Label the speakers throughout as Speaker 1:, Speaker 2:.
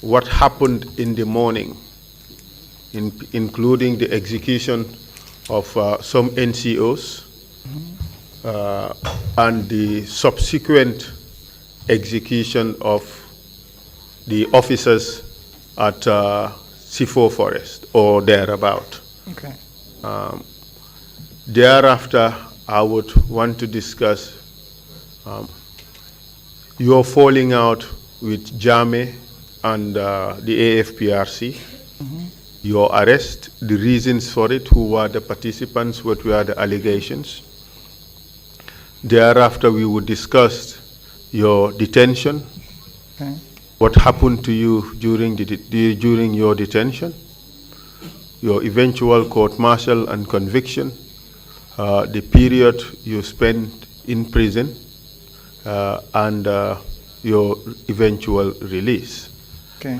Speaker 1: what happened in the morning, including the execution of some NCOs and the subsequent execution of the officers at C4 Forest or thereabout.
Speaker 2: Okay.
Speaker 1: Thereafter, I would want to discuss your falling out with Jame and the AFPRC, your arrest, the reasons for it, who were the participants, what were the allegations. Thereafter, we would discuss your detention,
Speaker 2: Okay.
Speaker 1: what happened to you during during your detention, your eventual court-martial and conviction, the period you spent in prison, and your eventual release.
Speaker 2: Okay.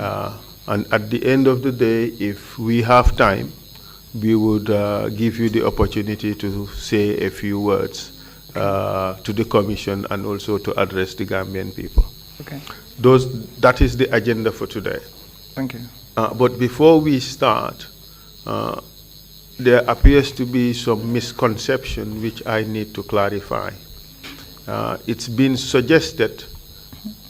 Speaker 1: And at the end of the day, if we have time, we would give you the opportunity to say a few words to the Commission and also to address the Gambian people.
Speaker 2: Okay.
Speaker 1: That is the agenda for today.
Speaker 2: Thank you.
Speaker 1: But before we start, there appears to be some misconception which I need to clarify. It's been suggested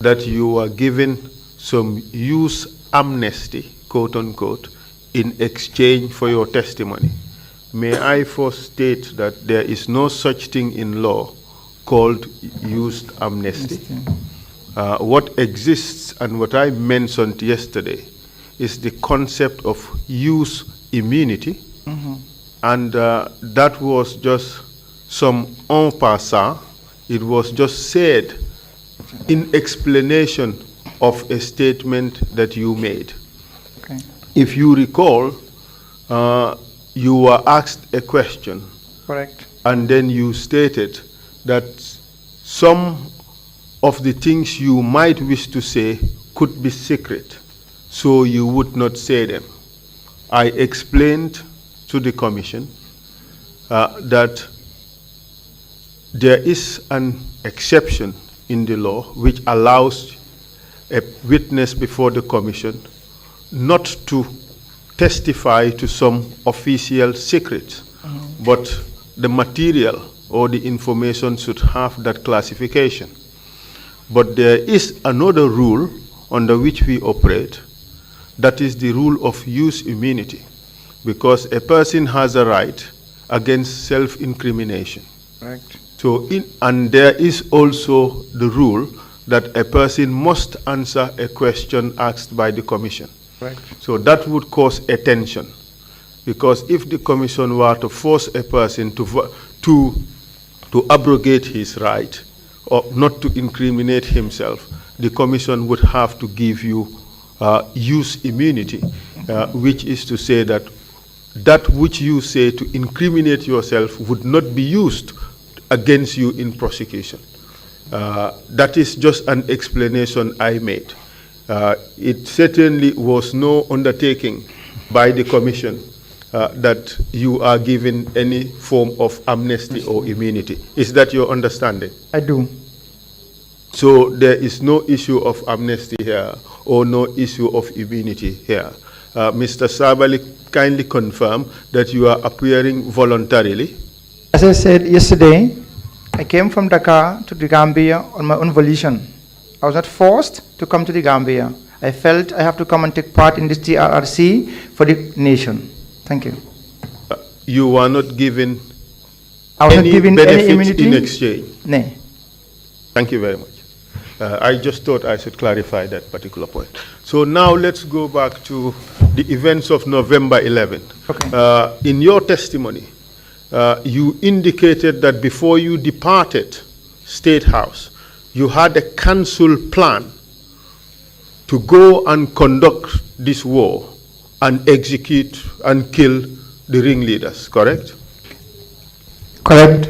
Speaker 1: that you are given some use amnesty, quote unquote, in exchange for your testimony. May I first state that there is no such thing in law called used amnesty. What exists and what I mentioned yesterday is the concept of use immunity, and that was just some en passant. It was just said in explanation of a statement that you made.
Speaker 2: Okay.
Speaker 1: If you recall, you were asked a question.
Speaker 2: Correct.
Speaker 1: And then you stated that some of the things you might wish to say could be secret, so you would not say them. I explained to the Commission that there is an exception in the law which allows a witness before the Commission not to testify to some official secrets, but the material or the information should have that classification. But there is another rule under which we operate, that is the rule of use immunity, because a person has a right against self-incrimination.
Speaker 2: Right.
Speaker 1: So, and there is also the rule that a person must answer a question asked by the Commission.
Speaker 2: Right.
Speaker 1: So that would cause a tension, because if the Commission were to force a person to abrogate his right or not to incriminate himself, the Commission would have to give you use immunity, which is to say that that which you say to incriminate yourself would not be used against you in prosecution. That is just an explanation I made. It certainly was no undertaking by the Commission that you are given any form of amnesty or immunity. Is that your understanding?
Speaker 2: I do.
Speaker 1: So there is no issue of amnesty here or no issue of immunity here. Mr. Sabally, kindly confirm that you are appearing voluntarily.
Speaker 2: As I said yesterday, I came from Dakar to the Gambia on my own volition. I was not forced to come to the Gambia. I felt I have to come and take part in this TRRC for the nation. Thank you.
Speaker 1: You were not given
Speaker 2: any
Speaker 1: benefit in exchange?
Speaker 2: No.
Speaker 1: Thank you very much. I just thought I should clarify that particular point. So now let's go back to the events of November 11th.
Speaker 2: Okay.
Speaker 1: In your testimony, you indicated that before you departed State House, you had a council plan to go and conduct this war and execute and kill the ringleaders, correct?
Speaker 2: Correct.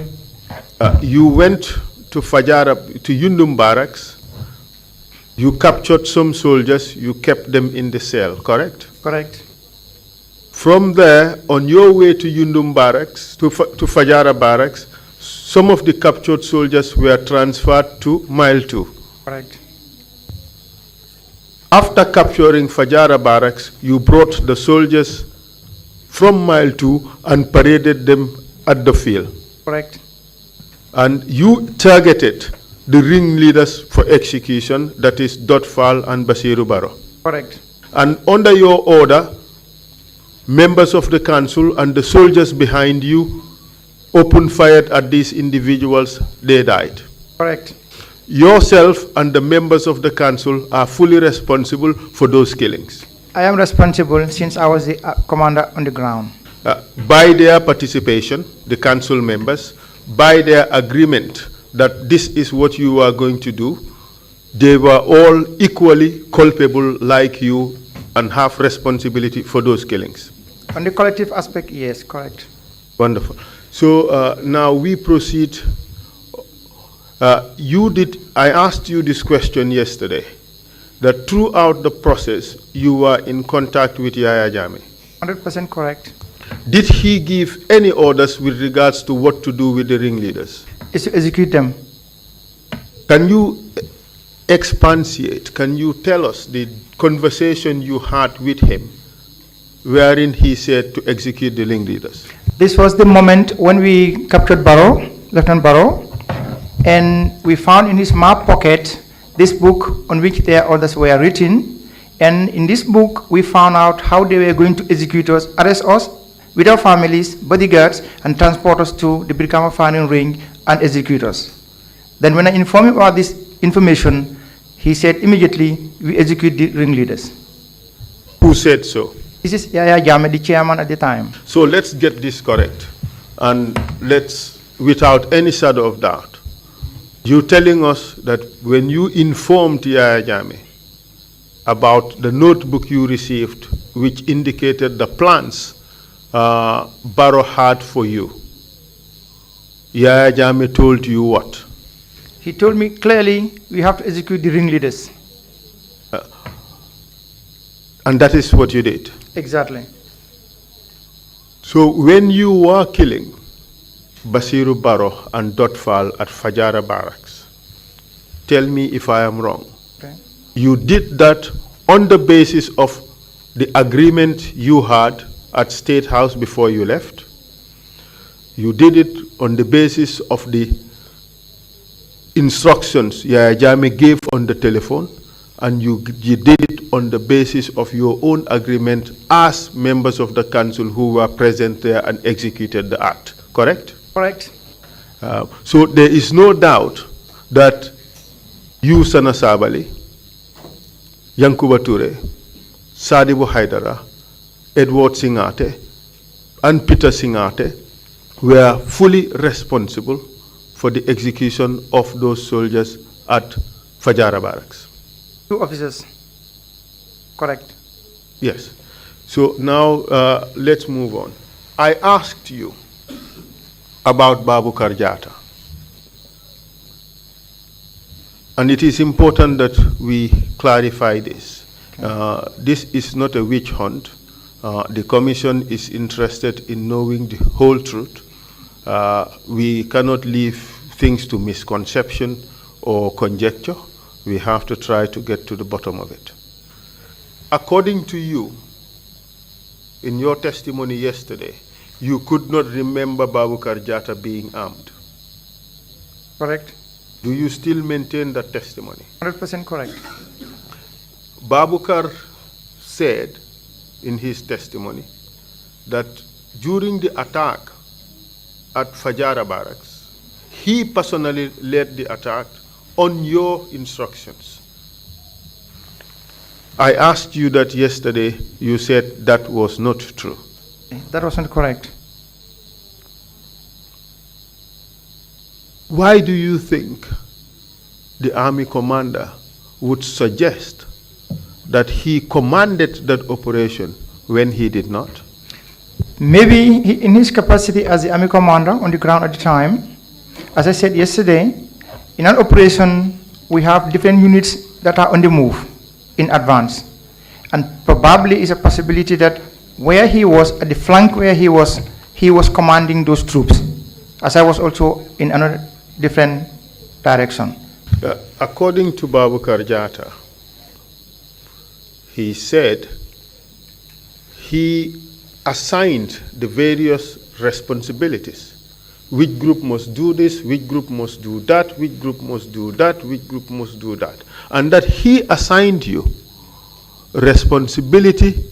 Speaker 1: You went to Fajara, to Yundum Barracks. You captured some soldiers, you kept them in the cell, correct?
Speaker 2: Correct.
Speaker 1: From there, on your way to Yundum Barracks, to Fajara Barracks, some of the captured soldiers were transferred to Mile 2.
Speaker 2: Correct.
Speaker 1: After capturing Fajara barracks, you brought the soldiers from mile 2 and paraded them at the field.
Speaker 2: Correct.
Speaker 1: And you targeted the ringleaders for execution, that is Dotfal and Basiru Baro.
Speaker 2: Correct.
Speaker 1: And under your order, members of the council and the soldiers behind you opened fire at these individuals. They died.
Speaker 2: Correct.
Speaker 1: Yourself and the members of the council are fully responsible for those killings.
Speaker 2: I am responsible since I was the commander on the ground.
Speaker 1: By their participation, the council members, by their agreement that this is what you are going to do, they were all equally culpable like you and have responsibility for those killings.
Speaker 2: On the collective aspect, yes, correct.
Speaker 1: Wonderful. So now we proceed. I asked you this question yesterday, that throughout the process, you were in contact with Yaya Jammeh.
Speaker 2: 100% correct.
Speaker 1: Did he give any orders with regards to what to do with the ringleaders?
Speaker 2: Is to execute them.
Speaker 1: Can you expatiate? Can you tell us the conversation you had with him wherein he said to execute the ringleaders?
Speaker 2: This was the moment when we captured Barrow, Lieutenant Barrow, and we found in his map pocket this book on which their orders were written. And in this book, we found out how they were going to execute us, arrest us with our families, bodyguards, and transport us to the Brikama firing range and execute us. Then when I informed him about this information, he said immediately, we execute the ringleaders.
Speaker 1: Who said so?
Speaker 2: This is Yaya Jammeh, the chairman at the time.
Speaker 1: So let's get this correct. And let's, without any shadow of doubt, you telling us that when you informed Yaya Jammeh about the notebook you received, which indicated the plans Barrow had for you, Yaya Jammeh told you what?
Speaker 2: He told me clearly, we have to execute the ringleaders.
Speaker 1: And that is what you did?
Speaker 2: Exactly.
Speaker 1: So when you were killing Basiru Barrow and Dotfal at Fajara barracks, tell me if I am wrong.
Speaker 2: Okay.
Speaker 1: You did that on the basis of the agreement you had at State House before you left. You did it on the basis of the instructions Yaya Jammeh gave on the telephone, and you did it on the basis of your own agreement as members of the council who were present there and executed the act, correct?
Speaker 2: Correct.
Speaker 1: So there is no doubt that you, Sana Sabally, Yankuba Ture, Sadibu Haidara, Edward Singate, and Peter Singate were fully responsible for the execution of those soldiers at Fajara barracks.
Speaker 2: 2 officers. Correct.
Speaker 1: Yes. So now let's move on. I asked you about Babu Karjata. And it is important that we clarify this. Okay. This is not a witch hunt. The Commission is interested in knowing the whole truth. We cannot leave things to misconception or conjecture. We have to try to get to the bottom of it. According to you, in your testimony yesterday, you could not remember Babu Karjata being armed.
Speaker 2: Correct.
Speaker 1: Do you still maintain that testimony?
Speaker 2: 100% correct.
Speaker 1: Babukar said in his testimony that during the attack at Fajara barracks, he personally led the attack on your instructions. I asked you that yesterday. You said that was not true.
Speaker 2: That wasn't correct.
Speaker 1: Why do you think the army commander would suggest that he commanded that operation when he did not?
Speaker 2: Maybe in his capacity as the army commander on the ground at the time, as I said yesterday, in an operation, we have different units that are on the move in advance. And probably is a possibility that where he was, at the flank where he was commanding those troops, as I was also in another different direction.
Speaker 1: According to Babu Karjata, he said he assigned the various responsibilities. Which group must do this, which group must do that, which group must do that, which group must do that. And that he assigned you responsibility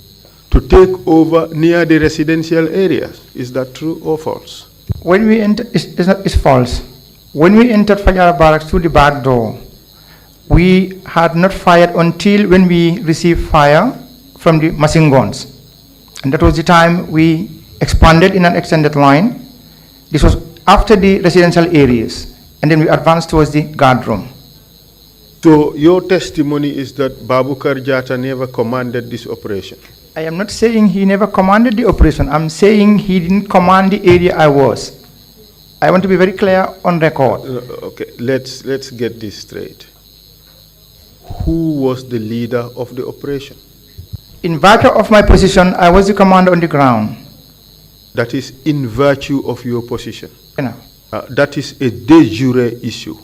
Speaker 1: to take over near the residential areas. Is that true or false?
Speaker 2: When we entered, it's false. When we entered Fajara Barracks through the back door, we had not fired until when we received fire from the machine guns. And that was the time we expanded in an extended line. This was after the residential areas, and then we advanced towards the guard room.
Speaker 1: So your testimony is that Babukar Jata never commanded this operation?
Speaker 2: I am not saying he never commanded the operation. I'm saying he didn't command the area I was. I want to be very clear on record.
Speaker 1: Okay, let's get this straight. Who was the leader of the operation?
Speaker 2: In virtue of my position, I was the commander on the ground.
Speaker 1: That is in virtue of your position.
Speaker 2: You know.
Speaker 1: That is a de jure issue.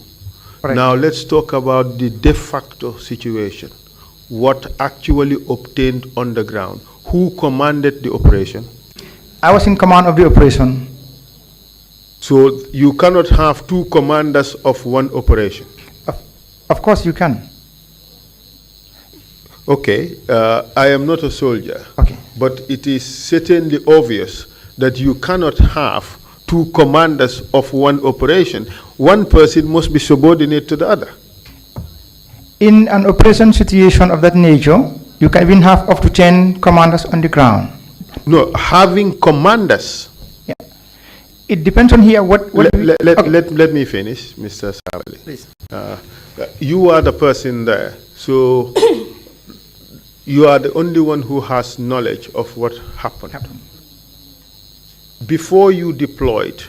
Speaker 2: Correct.
Speaker 1: Now let's talk about the de facto situation. What actually obtained on the ground? Who commanded the operation?
Speaker 2: I was in command of the operation.
Speaker 1: So you cannot have two commanders of one operation?
Speaker 2: Of course you can.
Speaker 1: Okay, I am not a soldier.
Speaker 2: Okay.
Speaker 1: But it is certainly obvious that you cannot have two commanders of one operation. One person must be subordinate to the other.
Speaker 2: In an operation situation of that nature, you can even have up to 10 commanders on the ground.
Speaker 1: No, having commanders.
Speaker 2: Yeah. It depends on here what
Speaker 1: let me finish, Mr. Sabally.
Speaker 2: Please.
Speaker 1: You are the person there, so you are the only one who has knowledge of what happened. Before you deployed,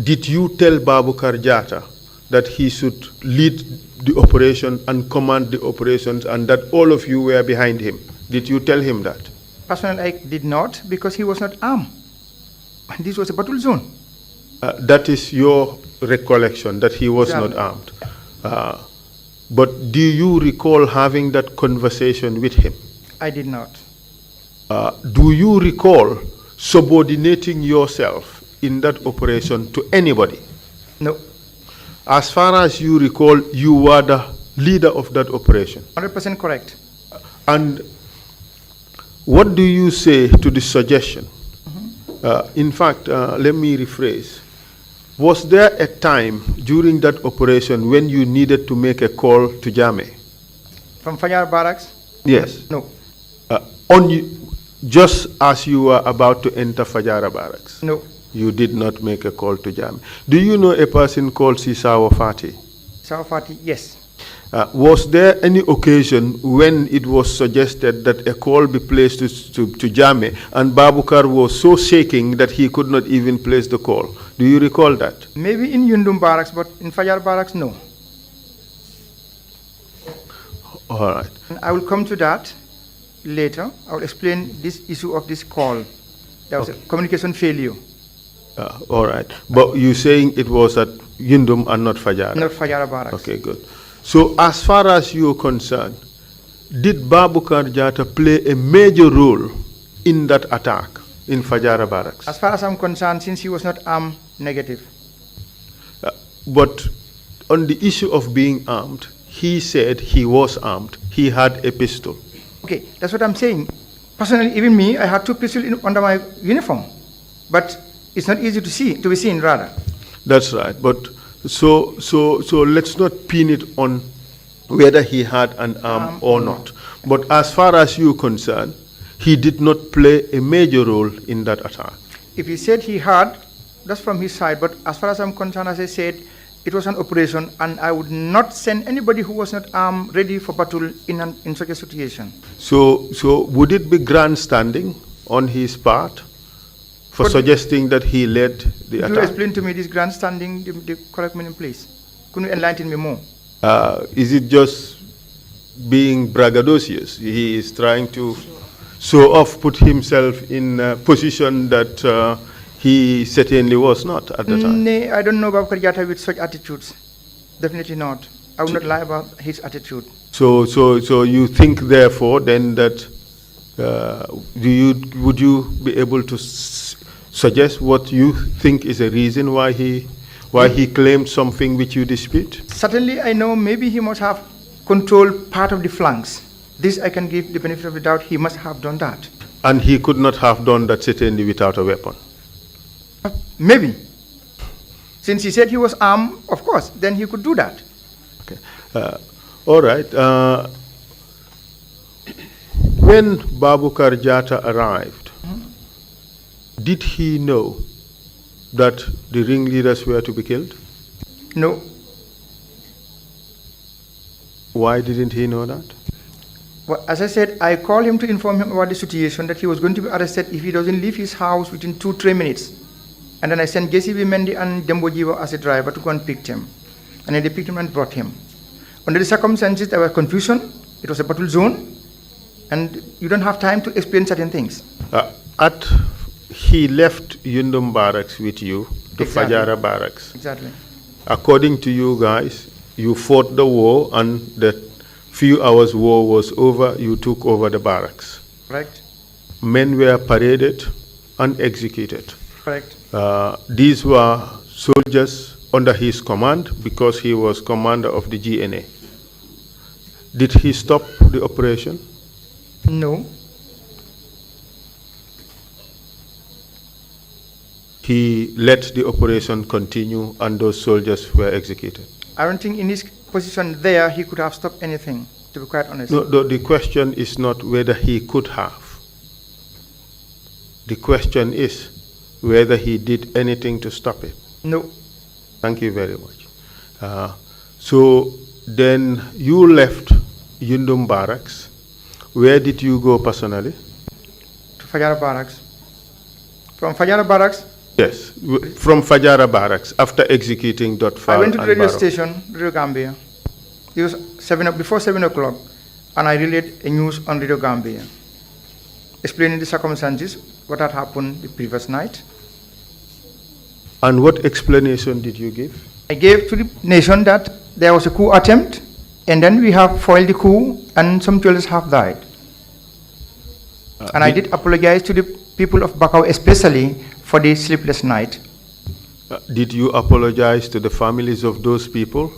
Speaker 1: did you tell Babukar Jata that he should lead the operation and command the operations and that all of you were behind him? Did you tell him that?
Speaker 2: Personally, I did not, because he was not armed. And this was a battle zone.
Speaker 1: That is your recollection, that he was not armed. But do you recall having that conversation with him?
Speaker 2: I did not.
Speaker 1: Do you recall subordinating yourself in that operation to anybody?
Speaker 2: No.
Speaker 1: As far as you recall, you were the leader of that operation.
Speaker 2: 100% correct.
Speaker 1: And what do you say to the suggestion? In fact, let me rephrase. Was there a time during that operation when you needed to make a call to Jame?
Speaker 2: From Fajara Barracks?
Speaker 1: Yes.
Speaker 2: No.
Speaker 1: Just as you were about to enter Fajara Barracks?
Speaker 2: No.
Speaker 1: You did not make a call to Jame. Do you know a person called Sisawa Fati?
Speaker 2: Sisawa Fati, yes.
Speaker 1: Was there any occasion when it was suggested that a call be placed to Jame and Babukar was so shaking that he could not even place the call? Do you recall that?
Speaker 2: Maybe in Yundum Barracks, but in Fajara Barracks, no.
Speaker 1: All right.
Speaker 2: And I will come to that later. I will explain this issue of this call. There was a communication failure.
Speaker 1: All right. But you're saying it was at Yundum and not Fajara?
Speaker 2: Not Fajara Barracks.
Speaker 1: Okay, good. So as far as you're concerned, did Babukar Jata play a major role in that attack in Fajara Barracks?
Speaker 2: As far as I'm concerned, since he was not armed, negative.
Speaker 1: But on the issue of being armed, he said he was armed. He had a pistol.
Speaker 2: Okay, that's what I'm saying. Personally, even me, I had two pistols under my uniform. But it's not easy to be seen, rather.
Speaker 1: That's right. But so let's not pin it on whether he had an arm or not. But as far as you're concerned, he did not play a major role in that attack.
Speaker 2: If he said he had, that's from his side. But as far as I'm concerned, as I said, it was an operation, and I would not send anybody who was not armed ready for battle in such a situation.
Speaker 1: So would it be grandstanding on his part for suggesting that he led the attack?
Speaker 2: Could you explain to me this grandstanding, the correct meaning, please? Could you enlighten me more?
Speaker 1: Is it just being braggadocious? He is trying to show off, put himself in a position that he certainly was not at the time.
Speaker 2: No, I don't know Babukar Jata with such attitudes. Definitely not. I would not lie about his attitude.
Speaker 1: So you think, therefore, then that would you be able to suggest what you think is a reason why he claimed something which you dispute?
Speaker 2: Certainly, I know maybe he must have controlled part of the flanks. This I can give the benefit of the doubt. He must have done that.
Speaker 1: And he could not have done that certainly without a weapon.
Speaker 2: Maybe. Since he said he was armed, of course, then he could do that.
Speaker 1: Okay. All right. When Babukar Jatta arrived, did he know that the ringleaders were to be killed?
Speaker 2: No.
Speaker 1: Why didn't he know that?
Speaker 2: Well, as I said, I called him to inform him about the situation, that he was going to be arrested if he doesn't leave his house within 2-3 minutes. And then I sent JCB Mendy and Dembo Jiwa as a driver to go and pick him. And then they picked him and brought him. Under the circumstances, there was confusion. It was a battle zone. And you don't have time to explain certain things.
Speaker 1: He left Yundum Barracks with you to
Speaker 2: Exactly.
Speaker 1: Fajara Barracks.
Speaker 2: Exactly.
Speaker 1: According to you guys, you fought the war, and the few hours war was over, you took over the barracks.
Speaker 2: Correct.
Speaker 1: Men were paraded and executed.
Speaker 2: Correct.
Speaker 1: These were soldiers under his command because he was commander of the GNA. Did he stop the operation?
Speaker 2: No.
Speaker 1: He let the operation continue and those soldiers were executed.
Speaker 2: I don't think in his position there he could have stopped anything, to be quite honest.
Speaker 1: No, the question is not whether he could have. The question is whether he did anything to stop it.
Speaker 2: No.
Speaker 1: Thank you very much. So then you left Yundum Barracks. Where did you go personally?
Speaker 2: To Fajara Barracks. From Fajara Barracks,
Speaker 1: Yes, from Fajara Barracks after executing Dotfal.
Speaker 2: I went to the
Speaker 1: and
Speaker 2: radio
Speaker 1: Barrow.
Speaker 2: station, Radio Gambia. It was before 7 o'clock, and I relayed a news on Radio Gambia, explaining the circumstances, what had happened the previous night.
Speaker 1: And what explanation did you give?
Speaker 2: I gave to the nation that there was a coup attempt, and then we have foiled the coup, and some soldiers have died. And I did apologize to the people of Bakau, especially for the sleepless night.
Speaker 1: Did you apologize to the families of those people,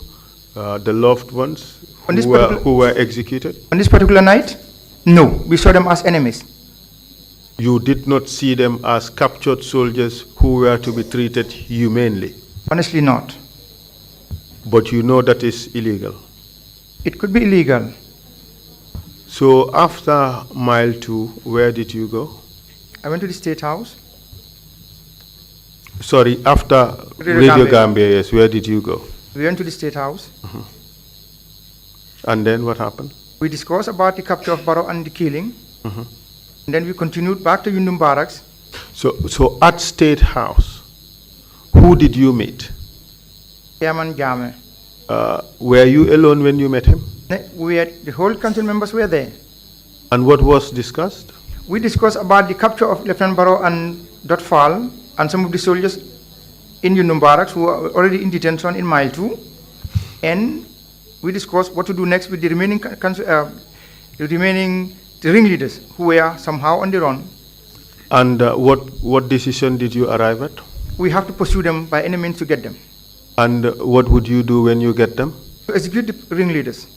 Speaker 1: the loved ones
Speaker 2: On this
Speaker 1: who were executed?
Speaker 2: On this particular night, no, we saw them as enemies.
Speaker 1: You did not see them as captured soldiers who were to be treated humanely?
Speaker 2: Honestly not.
Speaker 1: But you know that is illegal.
Speaker 2: It could be illegal.
Speaker 1: So after Mile 2, where did you go?
Speaker 2: I went to the State House.
Speaker 1: Sorry, after Radio Gambia, yes, where did you go?
Speaker 2: We went to the State House.
Speaker 1: And then what happened?
Speaker 2: We discussed about the capture of Barrow and the killing. And then we continued back to Yundum Barracks.
Speaker 1: So at State House, who did you meet?
Speaker 2: Chairman Jame.
Speaker 1: Were you alone when you met him?
Speaker 2: The whole council members were there.
Speaker 1: And what was discussed?
Speaker 2: We discussed about the capture of Lieutenant Barrow and Dotfal and some of the soldiers in Yundum Barracks who were already in detention in Mile 2. And we discussed what to do next with the remaining the ringleaders who were somehow on the run.
Speaker 1: And what decision did you arrive at?
Speaker 2: We have to pursue them by any means to get them.
Speaker 1: And what would you do when you get them?
Speaker 2: To execute the ringleaders.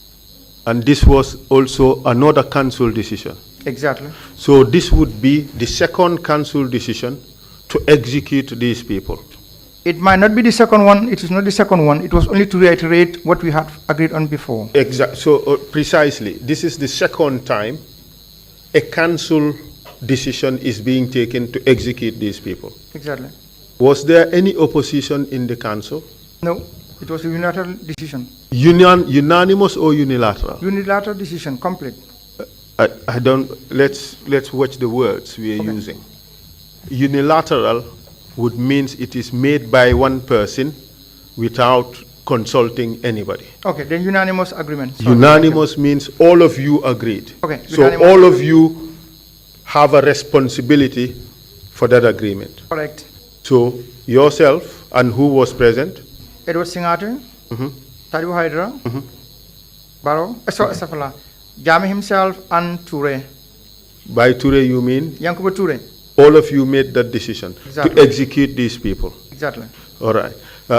Speaker 1: And this was also another council decision.
Speaker 2: Exactly.
Speaker 1: So this would be the second council decision to execute these people.
Speaker 2: It might not be the second one. It is not the second one. It was only to reiterate what we had agreed on before.
Speaker 1: Exactly. So precisely, this is the second time a council decision is being taken to execute these people.
Speaker 2: Exactly.
Speaker 1: Was there any opposition in the council?
Speaker 2: No, it was a unilateral decision.
Speaker 1: Unanimous or unilateral?
Speaker 2: Unilateral decision, complete.
Speaker 1: I don't. Let's watch the words we are using. Unilateral would means it is made by one person without consulting anybody.
Speaker 2: Okay, then unanimous agreement. Sorry.
Speaker 1: Unanimous means all of you agreed.
Speaker 2: Okay.
Speaker 1: So all of you have a responsibility for that agreement.
Speaker 2: Correct.
Speaker 1: So yourself and who was present?
Speaker 2: Edward Singate, Taribu Hydra, Baro, Safala, Jame himself and Toure.
Speaker 1: By Toure you mean?
Speaker 2: Yankuba Toure.
Speaker 1: All of you made that decision
Speaker 2: Exactly.
Speaker 1: to execute these people.
Speaker 2: Exactly.
Speaker 1: All right.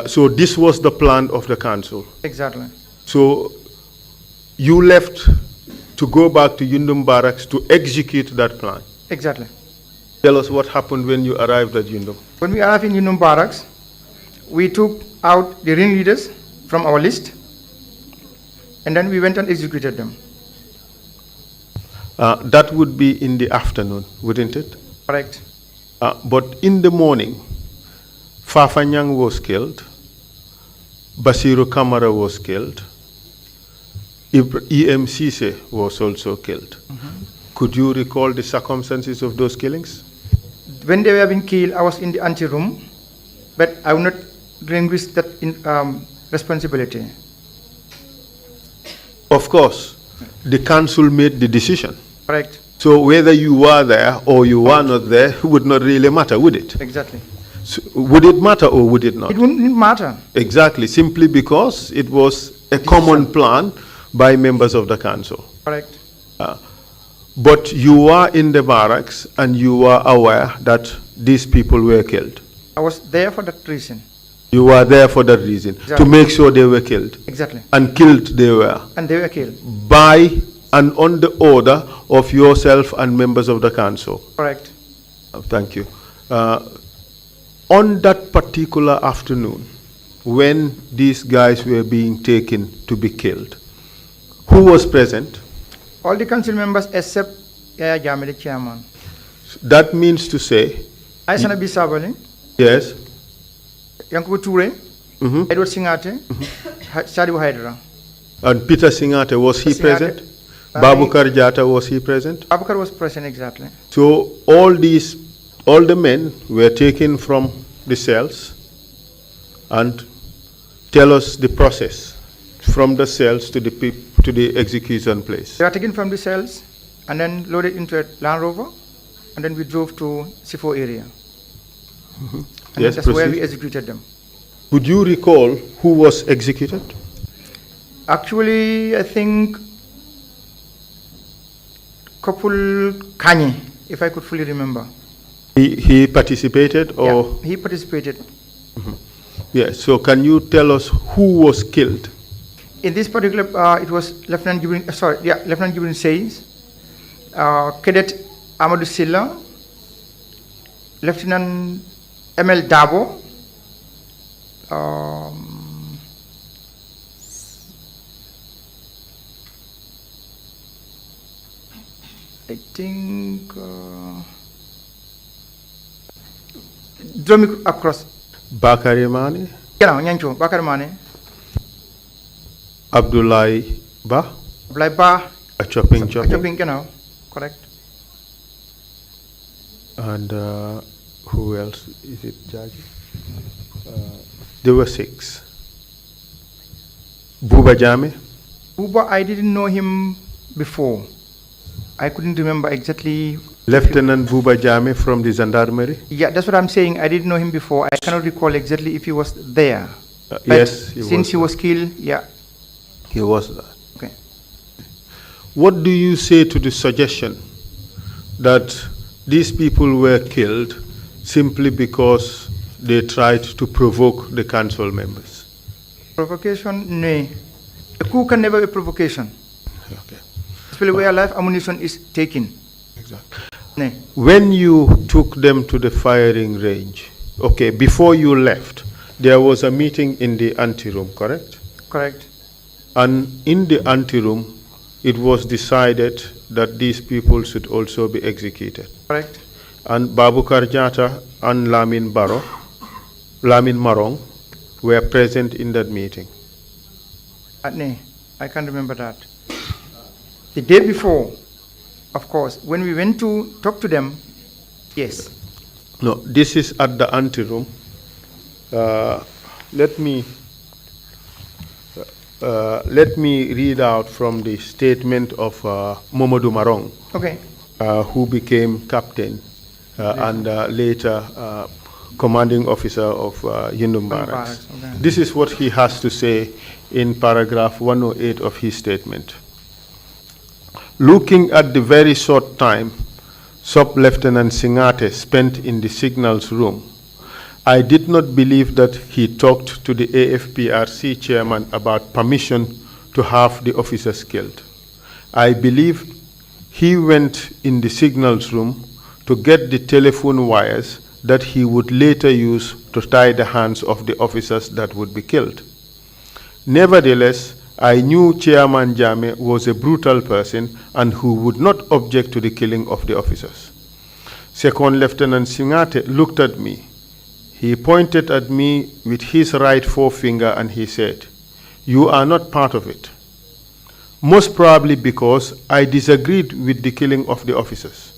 Speaker 1: So this was the plan of the council.
Speaker 2: Exactly.
Speaker 1: So you left to go back to Yundum Barracks to execute that plan.
Speaker 2: Exactly.
Speaker 1: Tell us what happened when you arrived at Yundum.
Speaker 2: When we arrived in Yundum Barracks, we took out the ringleaders from our list, and then we went and executed them.
Speaker 1: That would be in the afternoon, wouldn't it?
Speaker 2: Correct.
Speaker 1: But in the morning, Fafanyang was killed, Basiru Kamara was killed, E.M. Sise was also killed. Could you recall the circumstances of those killings?
Speaker 2: When they were being killed, I was in the ante-room, but I will not relinquish that responsibility.
Speaker 1: Of course, the council made the decision.
Speaker 2: Correct.
Speaker 1: So whether you were there or you were not there would not really matter, would it?
Speaker 2: Exactly.
Speaker 1: So would it matter or would it not?
Speaker 2: It wouldn't matter.
Speaker 1: Exactly, simply because it was a common plan by members of the council.
Speaker 2: Correct.
Speaker 1: But you were in the barracks and you were aware that these people were killed.
Speaker 2: I was there for that reason.
Speaker 1: You were there for that reason,
Speaker 2: Exactly.
Speaker 1: to make sure they were killed.
Speaker 2: Exactly.
Speaker 1: And killed they were.
Speaker 2: And they were killed.
Speaker 1: By and on the order of yourself and members of the council.
Speaker 2: Correct.
Speaker 1: Thank you. On that particular afternoon, when these guys were being taken to be killed, who was present?
Speaker 2: All the council members except Yaya Jame, the chairman.
Speaker 1: That means to say,
Speaker 2: Aisana B. Sabally,
Speaker 1: yes,
Speaker 2: Yankuba Toure, Edward Singate, Sadibu Hydra.
Speaker 1: and Peter Singate, was he
Speaker 2: Singate.
Speaker 1: present? Babu Karjata, was he present?
Speaker 2: Abukar was present, exactly.
Speaker 1: So all the men were taken from the cells, and tell us the process from the cells to the execution place.
Speaker 2: They were taken from the cells and then loaded into a Land Rover, and then we drove to C4 area. And
Speaker 1: Yes,
Speaker 2: that's where
Speaker 1: proceed.
Speaker 2: we executed them.
Speaker 1: Would you recall who was executed?
Speaker 2: Actually, I think Kopul Kanye, if I could fully remember.
Speaker 1: He participated, or
Speaker 2: Yeah, he participated.
Speaker 1: yes? So can you tell us who was killed?
Speaker 2: In this particular, it was Lieutenant Jibril Says, Cadet Amadou Silla, Lieutenant ML Dabo, I think Dromi across.
Speaker 1: Bakari Mane,
Speaker 2: Genau, Nyancho, Bakar Mane,
Speaker 1: Abdullahi Ba,
Speaker 2: Blaiba,
Speaker 1: a chopping,
Speaker 2: genau, correct.
Speaker 1: and who else is it, Judge? There were 6. Buba Jame,
Speaker 2: Uba, I didn't know him before. I couldn't remember exactly.
Speaker 1: Lieutenant Buba Jame from the Gendarmerie.
Speaker 2: Yeah, that's what I'm saying. I didn't know him before. I cannot recall exactly if he was there. But
Speaker 1: Yes,
Speaker 2: since he was killed, yeah.
Speaker 1: He was there.
Speaker 2: Okay.
Speaker 1: What do you say to the suggestion that these people were killed simply because they tried to provoke the council members?
Speaker 2: Provocation? No. A coup can never be provocation.
Speaker 1: Okay.
Speaker 2: Especially where live ammunition is taken.
Speaker 1: Exactly.
Speaker 2: No.
Speaker 1: When you took them to the firing range, okay, before you left, there was a meeting in the anteroom, correct?
Speaker 2: Correct.
Speaker 1: And in the anteroom, it was decided that these people should also be executed.
Speaker 2: Correct.
Speaker 1: And Babu Karjata and Lamin Marong were present in that meeting.
Speaker 2: No, I can't remember that. The day before, of course, when we went to talk to them, yes.
Speaker 1: No, this is at the anteroom. Let me read out from the statement of Momodou Marong,
Speaker 2: Okay.
Speaker 1: who became captain and later commanding officer of Yundum Barracks.
Speaker 2: Barracks, okay.
Speaker 1: This is what he has to say in paragraph 108 of his statement. Looking at the very short time Sub-Lieutenant Singate spent in the signals room, I did not believe that he talked to the AFPRC chairman about permission to have the officers killed. I believe he went in the signals room to get the telephone wires that he would later use to tie the hands of the officers that would be killed. Nevertheless, I knew Chairman Jame was a brutal person and who would not object to the killing of the officers. Second Lieutenant Singate looked at me. He pointed at me with his right forefinger and he said, "You are not part of it." Most probably because I disagreed with the killing of the officers.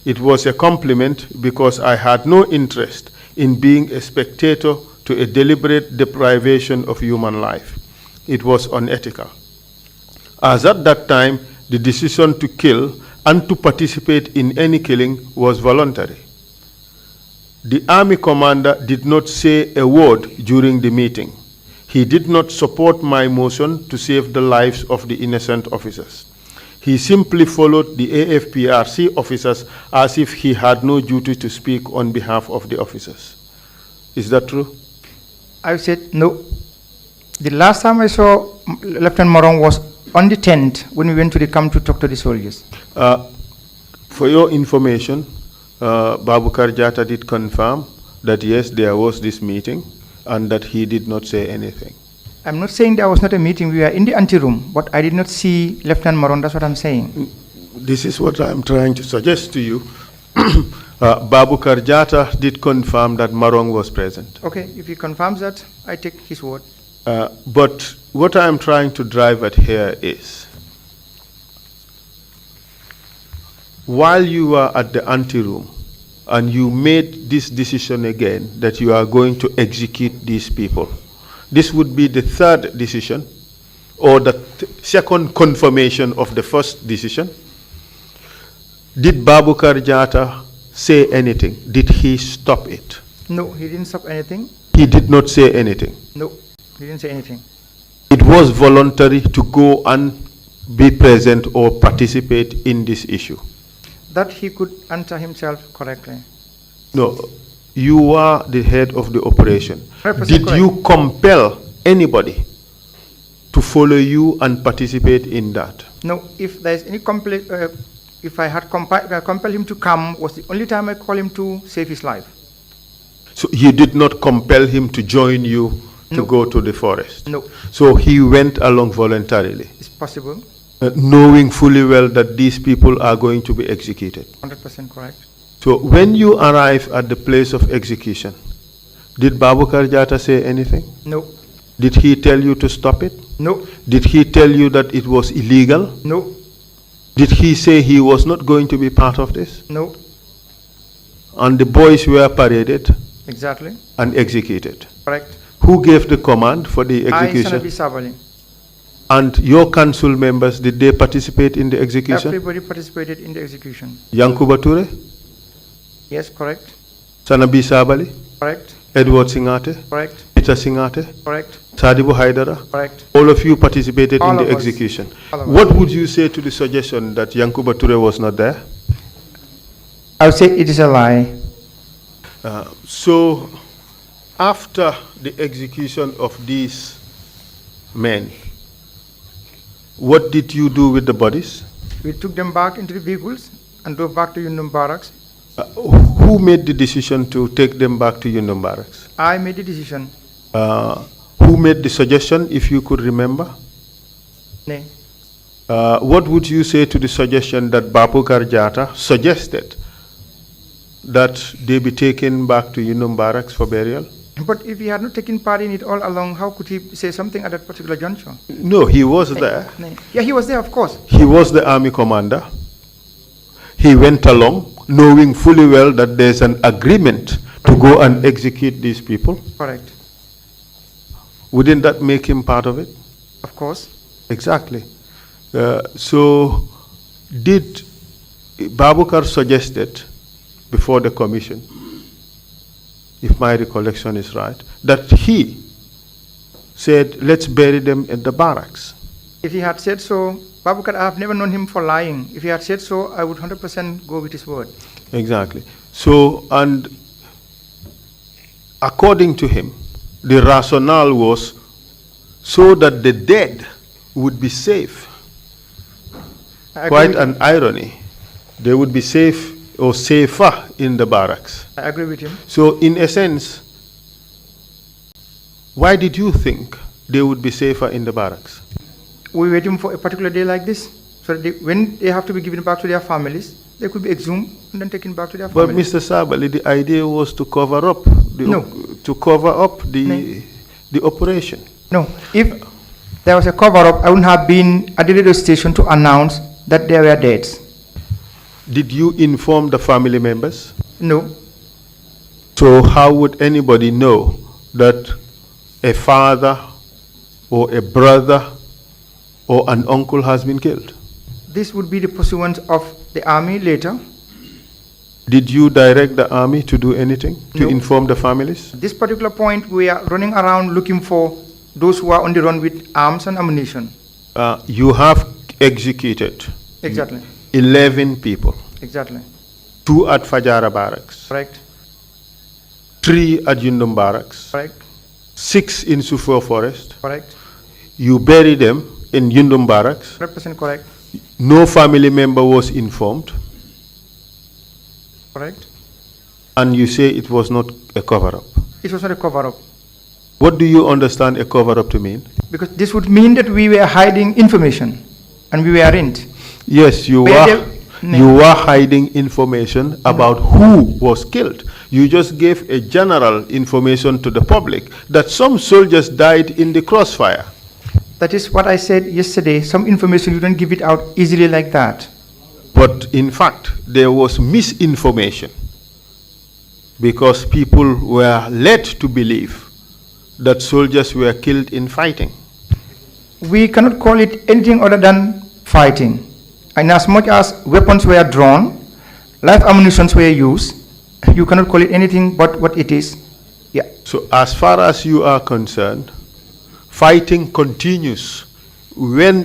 Speaker 1: It was a compliment because I had no interest in being a spectator to a deliberate deprivation of human life. It was unethical. As at that time, the decision to kill and to participate in any killing was voluntary. The army commander did not say a word during the meeting. He did not support my motion to save the lives of the innocent officers. He simply followed the AFPRC officers as if he had no duty to speak on behalf of the officers. Is that true?
Speaker 2: I said no. The last time I saw Lieutenant Morong was on the 10th when we went to the camp to talk to the soldiers.
Speaker 1: For your information, Babukar Jata did confirm that yes, there was this meeting and that he did not say anything.
Speaker 2: I'm not saying there was not a meeting. We were in the anteroom, but I did not see Lieutenant Morong. That's what I'm saying.
Speaker 1: This is what I'm trying to suggest to you. Babukar Jata did confirm that Morong was present.
Speaker 2: Okay, if he confirms that, I take his word.
Speaker 1: But what I'm trying to drive at here is, while you were at the anteroom and you made this decision again that you are going to execute these people, this would be the third decision or the second confirmation of the first decision. Did Babukar Jata say anything? Did he stop it?
Speaker 2: No, he didn't stop anything.
Speaker 1: He did not say anything.
Speaker 2: No, he didn't say anything.
Speaker 1: It was voluntary to go and be present or participate in this issue.
Speaker 2: That he could answer himself correctly.
Speaker 1: No, you are the head of the operation. Did
Speaker 2: correct.
Speaker 1: you compel anybody to follow you and participate in that?
Speaker 2: No, if there is any if I had compelled him to come, was the only time I called him to save his life.
Speaker 1: So you did not compel him to join you to
Speaker 2: No.
Speaker 1: go to the forest?
Speaker 2: No.
Speaker 1: So he went along voluntarily?
Speaker 2: It's possible.
Speaker 1: Knowing fully well that these people are going to be executed?
Speaker 2: 100% correct.
Speaker 1: So when you arrive at the place of execution, did Babukar Jata say anything?
Speaker 2: No.
Speaker 1: Did he tell you to stop it?
Speaker 2: No.
Speaker 1: Did he tell you that it was illegal?
Speaker 2: No.
Speaker 1: Did he say he was not going to be part of this?
Speaker 2: No.
Speaker 1: And the boys were paraded
Speaker 2: Exactly.
Speaker 1: and executed.
Speaker 2: Correct.
Speaker 1: Who gave the command for the execution?
Speaker 2: I, Sabally.
Speaker 1: And your council members, did they participate in the execution?
Speaker 2: Everybody participated in the execution.
Speaker 1: Yankuba Ture,
Speaker 2: Yes, correct.
Speaker 1: Sanabi Sabally,
Speaker 2: Correct.
Speaker 1: Edward Singate,
Speaker 2: Correct.
Speaker 1: Peter Singate,
Speaker 2: Correct.
Speaker 1: Sadibu Haidara.
Speaker 2: Correct.
Speaker 1: All of you participated
Speaker 2: All
Speaker 1: in the
Speaker 2: of us.
Speaker 1: execution.
Speaker 2: All of
Speaker 1: What would you say to the suggestion that Yankuba Ture was not there?
Speaker 2: I would say it is a lie.
Speaker 1: So, after the execution of these men, what did you do with the bodies?
Speaker 2: We took them back into the vehicles and drove back to Yundum Barracks.
Speaker 1: Who made the decision to take them back to Yundum Barracks?
Speaker 2: I made the decision.
Speaker 1: Who made the suggestion, if you could remember?
Speaker 2: Nay.
Speaker 1: What would you say to the suggestion that Babukar Jata suggested that they be taken back to Yundum Barracks for burial?
Speaker 2: But if he had not taken part in it all along, how could he say something at that particular juncture?
Speaker 1: No, he was there.
Speaker 2: Nay. Yeah, he was there, of course.
Speaker 1: He was the army commander. He went along knowing fully well that there's an agreement to go and execute these people.
Speaker 2: Correct.
Speaker 1: Wouldn't that make him part of it?
Speaker 2: Of course.
Speaker 1: Exactly. So did Babukar suggested before the commission if my recollection is right, that he said, let's bury them at the barracks.
Speaker 2: If he had said so, Babukar, I have never known him for lying. If he had said so, I would 100% go with his word.
Speaker 1: Exactly. So, and according to him, the rationale was so that the dead would be safe. Quite an irony. They would be safe or safer in the barracks.
Speaker 2: I agree with him.
Speaker 1: So, in a sense, why did you think they would be safer in the barracks?
Speaker 2: We're waiting for a particular day like this, so that when they have to be given back to their families, they could be exhumed and then taken back to their
Speaker 1: But
Speaker 2: families.
Speaker 1: Mr. Sabally, the idea was to cover up
Speaker 2: No.
Speaker 1: the operation.
Speaker 2: No, if there was a cover-up, I wouldn't have been at the radio station to announce that there were deaths.
Speaker 1: Did you inform the family members?
Speaker 2: No.
Speaker 1: So how would anybody know that a father or a brother or an uncle has been killed?
Speaker 2: This would be the pursuance of the army later.
Speaker 1: Did you direct the army to do anything to
Speaker 2: No.
Speaker 1: inform the families?
Speaker 2: At this particular point, we are running around looking for those who are on the run with arms and ammunition.
Speaker 1: You have executed
Speaker 2: Exactly.
Speaker 1: 11 people,
Speaker 2: Exactly.
Speaker 1: 2 at Fajara barracks,
Speaker 2: Correct.
Speaker 1: 3 at Yundum barracks,
Speaker 2: Correct.
Speaker 1: 6 in Sufo forest.
Speaker 2: Correct.
Speaker 1: You bury them in Yundum barracks.
Speaker 2: 100% correct.
Speaker 1: No family member was informed,
Speaker 2: Correct.
Speaker 1: and you say it was not a cover-up.
Speaker 2: It was not a cover-up.
Speaker 1: What do you understand a cover-up to mean?
Speaker 2: Because this would mean that we were hiding information, and we weren't.
Speaker 1: Yes, you were hiding information about who was killed. You just gave a general information to the public that some soldiers died in the crossfire.
Speaker 2: That is what I said yesterday. Some information, you don't give it out easily like that.
Speaker 1: But in fact, there was misinformation because people were led to believe that soldiers were killed in fighting.
Speaker 2: We cannot call it anything other than fighting. And as much as weapons were drawn, live ammunitions were used, you cannot call it anything but what it is. Yeah.
Speaker 1: So as far as you are concerned, fighting continues way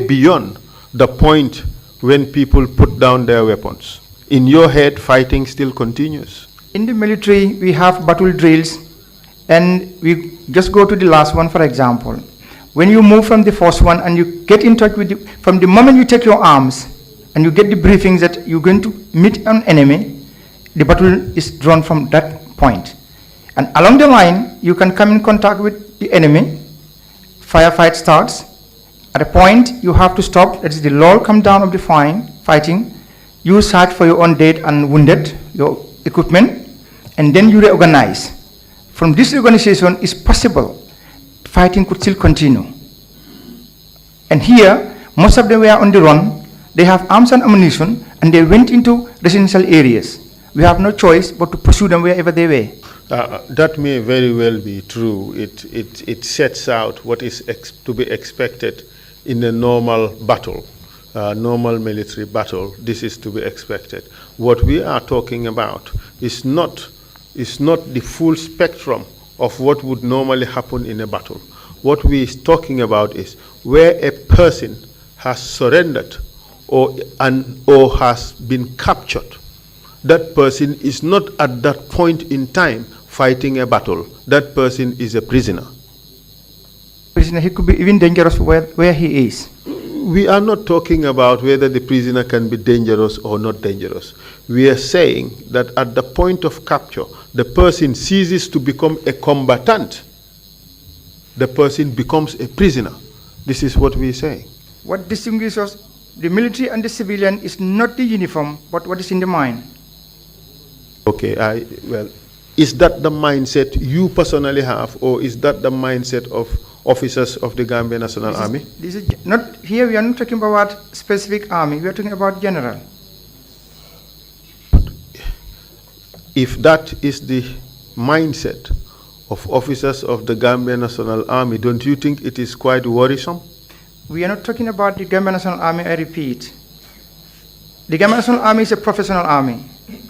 Speaker 1: beyond the point when people put down their weapons. In your head, fighting still continues.
Speaker 2: In the military, we have battle drills, and we just go to the last one, for example. When you move from the first one and you get in touch with from the moment you take your arms and you get the briefings that you're going to meet an enemy, the battle is drawn from that point. And along the line, you can come in contact with the enemy, firefight starts. At a point, you have to stop, that is the lull come down of the fighting. You search for your own dead and wounded, your equipment, and then you reorganize. From this reorganization, it's possible fighting could still continue. And here, most of them were on the run. They have arms and ammunition, and they went into residential areas. We have no choice but to pursue them wherever they were.
Speaker 1: That may very well be true. It sets out what is to be expected in a normal battle, normal military battle. This is to be expected. What we are talking about is not the full spectrum of what would normally happen in a battle. What we are talking about is where a person has surrendered or has been captured. That person is not at that point in time fighting a battle. That person is a prisoner.
Speaker 2: Prisoner, he could be even dangerous where he is.
Speaker 1: We are not talking about whether the prisoner can be dangerous or not dangerous. We are saying that at the point of capture, the person ceases to become a combatant. The person becomes a prisoner. This is what we are saying.
Speaker 2: What distinguishes the military and the civilian is not the uniform, but what is in the mind.
Speaker 1: Okay, well, is that the mindset you personally have, or is that the mindset of officers of the Gambia National Army?
Speaker 2: This is not, here we are not talking about specific army, we are talking about general.
Speaker 1: If that is the mindset of officers of the Gambia National Army, don't you think it is quite worrisome?
Speaker 2: We are not talking about the Gambia National Army, I repeat. The Gambia National Army is a professional army.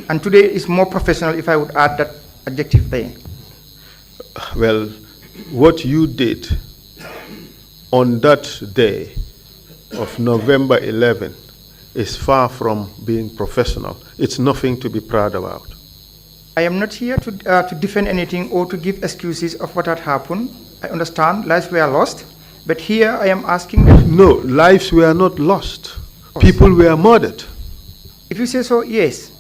Speaker 2: And today is more professional if I would add that adjective there.
Speaker 1: Well, what you did on that day of November 11 is far from being professional. It's nothing to be proud about.
Speaker 2: I am not here to defend anything or to give excuses of what had happened. I understand lives were lost, but here I am asking that.
Speaker 1: No, lives were not lost. People were murdered.
Speaker 2: If you say so, yes.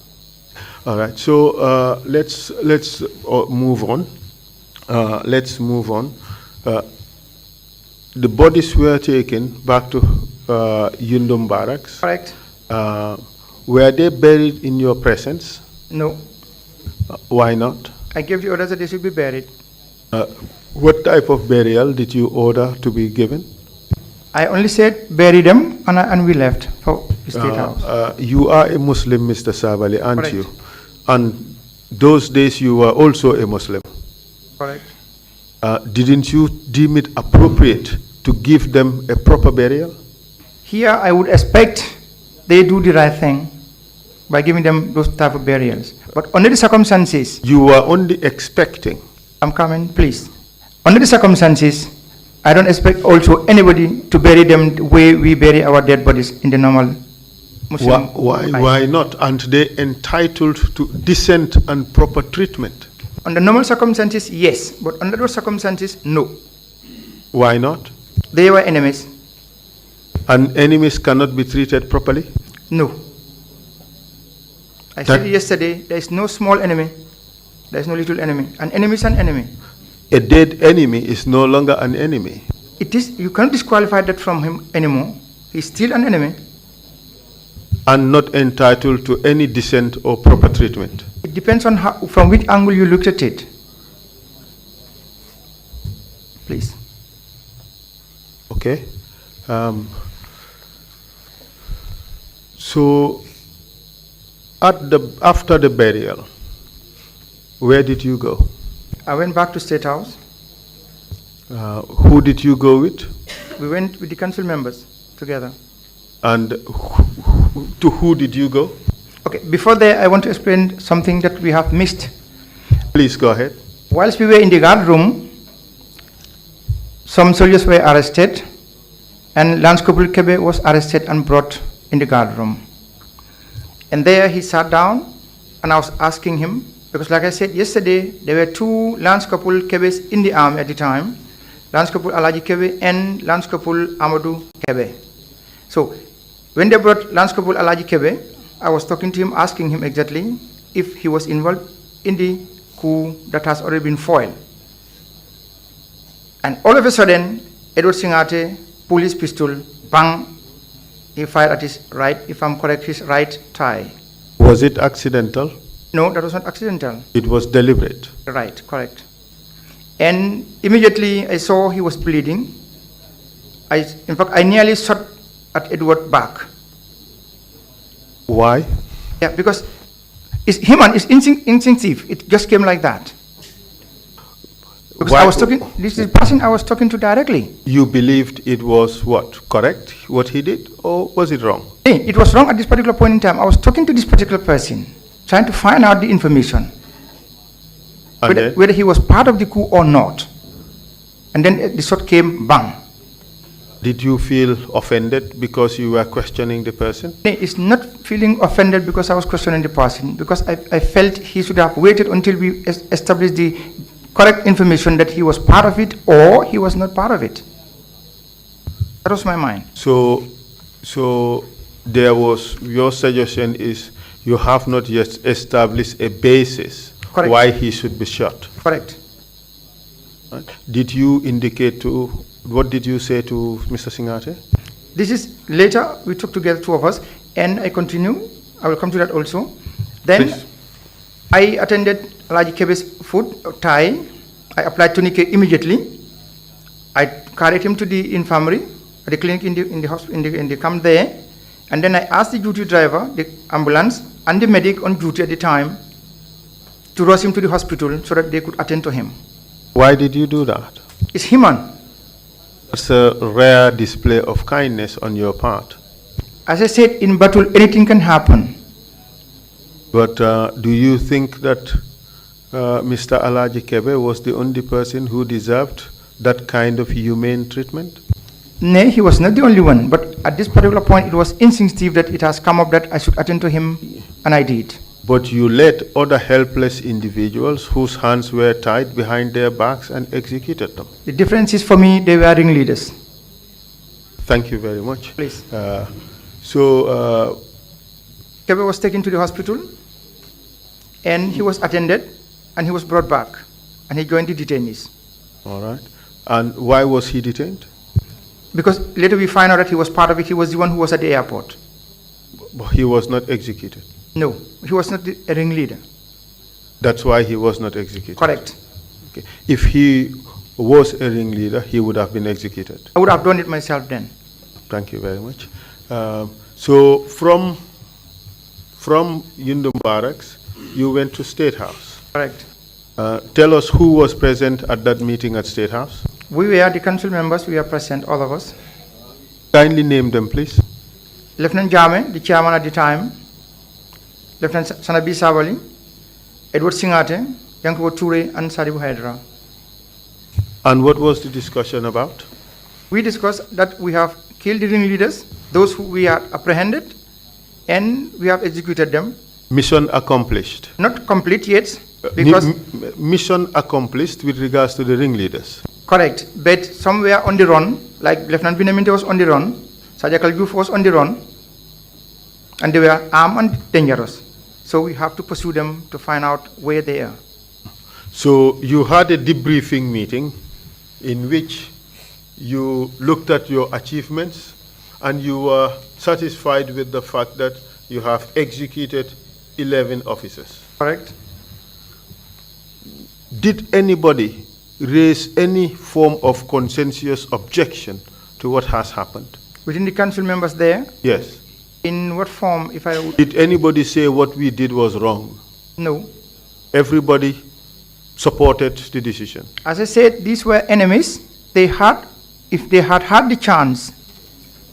Speaker 1: All right, so let's move on. Let's move on. The bodies were taken back to Yundum Barracks.
Speaker 2: Correct.
Speaker 1: Were they buried in your presence?
Speaker 2: No.
Speaker 1: Why not?
Speaker 2: I gave the orders that they should be buried.
Speaker 1: What type of burial did you order to be given?
Speaker 2: I only said bury them, and we left for the State House.
Speaker 1: You are a Muslim, Mr. Sabally, aren't
Speaker 2: Correct.
Speaker 1: you? And those days you were also a Muslim.
Speaker 2: Correct.
Speaker 1: Didn't you deem it appropriate to give them a proper burial?
Speaker 2: Here I would expect they do the right thing by giving them those type of burials. But under the circumstances,
Speaker 1: You were only expecting.
Speaker 2: I'm coming, please. Under the circumstances, I don't expect also anybody to bury them the way we bury our dead bodies in the normal Muslim life.
Speaker 1: Why not? Aren't they entitled to decent and proper treatment?
Speaker 2: Under normal circumstances, yes. But under those circumstances, no.
Speaker 1: Why not?
Speaker 2: They were enemies.
Speaker 1: And enemies cannot be treated properly?
Speaker 2: No. I said yesterday, there is no small enemy. There is no little enemy. An enemy is an enemy.
Speaker 1: A dead enemy is no longer an enemy.
Speaker 2: It is, you cannot disqualify that from him anymore. He's still an enemy.
Speaker 1: And not entitled to any decent or proper treatment.
Speaker 2: It depends on how, from which angle you looked at it. Please.
Speaker 1: Okay. So, after the burial, where did you go?
Speaker 2: I went back to State House.
Speaker 1: Who did you go with?
Speaker 2: We went with the council members together.
Speaker 1: And to who did you go?
Speaker 2: Okay, before that, I want to explain something that we have missed.
Speaker 1: Please go ahead.
Speaker 2: Whilst we were in the guard room, some soldiers were arrested, and Lance Corporal Kebe was arrested and brought in the guard room. And there he sat down, and I was asking him, because like I said yesterday, there were two Lance Corporal Kebes in the army at the time, Lance Corporal Alaji Kebe and Lance Corporal Amadou Kebe. So, when they brought Lance Corporal Alaji Kebe, I was talking to him, asking him exactly if he was involved in the coup that has already been foiled. And all of a sudden, Edward Singate, pulled his pistol, bang, he fired at his right, if I'm correct, his right thigh.
Speaker 1: Was it accidental?
Speaker 2: No, that was not accidental.
Speaker 1: It was deliberate.
Speaker 2: Right, correct. And immediately I saw he was bleeding. In fact, I nearly shot at Edward back.
Speaker 1: Why?
Speaker 2: Yeah, because it's human, it's instinctive. It just came like that. Because I was talking, this is the person I was talking to directly.
Speaker 1: You believed it was what? Correct, what he did? Or was it wrong?
Speaker 2: It was wrong at this particular point in time. I was talking to this particular person, trying to find out the information. Whether he was part of the coup or not. And then the shot came, bang.
Speaker 1: Did you feel offended because you were questioning the person?
Speaker 2: It's not feeling offended because I was questioning the person, because I felt he should have waited until we established the correct information that he was part of it or he was not part of it. That was my mind.
Speaker 1: So there was, your suggestion is you have not yet established a basis.
Speaker 2: Correct.
Speaker 1: Why he should be shot.
Speaker 2: Correct.
Speaker 1: Right. Did you indicate to, what did you say to Mr. Singate?
Speaker 2: This is later, we took together, two of us, and I continue. I will come to that also. Then
Speaker 1: Please.
Speaker 2: I attended Alaji Kebe's foot, tie. I applied tourniquet immediately. I carried him to the infirmary, the clinic in the hospital, in the camp there. And then I asked the duty driver, the ambulance, and the medic on duty at the time to rush him to the hospital so that they could attend to him.
Speaker 1: Why did you do that?
Speaker 2: It's human.
Speaker 1: It's a rare display of kindness on your part.
Speaker 2: As I said, in battle, anything can happen.
Speaker 1: But do you think that Mr. Alaji Kebe was the only person who deserved that kind of humane treatment?
Speaker 2: No, he was not the only one, but at this particular point, it was instinctive that it has come up that I should attend to him, and I did.
Speaker 1: But you let other helpless individuals whose hands were tied behind their backs and executed them.
Speaker 2: The difference is, for me, they were ringleaders.
Speaker 1: Thank you very much.
Speaker 2: Please. Kebe was taken to the hospital, and he was attended, and he was brought back, and he joined the detainees.
Speaker 1: All right. And why was he detained?
Speaker 2: Because later we find out that he was part of it. He was the one who was at the airport.
Speaker 1: But he was not executed.
Speaker 2: No, he was not a ringleader.
Speaker 1: That's why he was not executed.
Speaker 2: Correct.
Speaker 1: Okay. If he was a ringleader, he would have been executed.
Speaker 2: I would have done it myself then.
Speaker 1: Thank you very much. So from Yundum Barracks, you went to State House.
Speaker 2: Correct.
Speaker 1: Tell us who was present at that meeting at State House.
Speaker 2: We were the council members. We were present, all of us.
Speaker 1: Kindly name them, please.
Speaker 2: Lieutenant Jame, the chairman at the time. Lieutenant Sanabi Sabally, Edward Singate, Yankubo Toure, and Sadibu Hydra.
Speaker 1: And what was the discussion about?
Speaker 2: We discussed that we have killed the ringleaders, those who we had apprehended, and we have executed them.
Speaker 1: Mission accomplished.
Speaker 2: Not complete yet, because...
Speaker 1: Mission accomplished with regards to the ringleaders.
Speaker 2: Correct, but some were on the run, like Lieutenant Binaminte was on the run, Sajakal Juf was on the run, and they were armed and dangerous. So we have to pursue them to find out where they are.
Speaker 1: So you had a debriefing meeting in which you looked at your achievements and you were satisfied with the fact that you have executed 11 officers.
Speaker 2: Correct.
Speaker 1: Did anybody raise any form of consensus objection to what has happened?
Speaker 2: Within the council members there?
Speaker 1: Yes.
Speaker 2: In what form, if I would?
Speaker 1: Did anybody say what we did was wrong?
Speaker 2: No.
Speaker 1: Everybody supported the decision?
Speaker 2: As I said, these were enemies. They had, if they had had the chance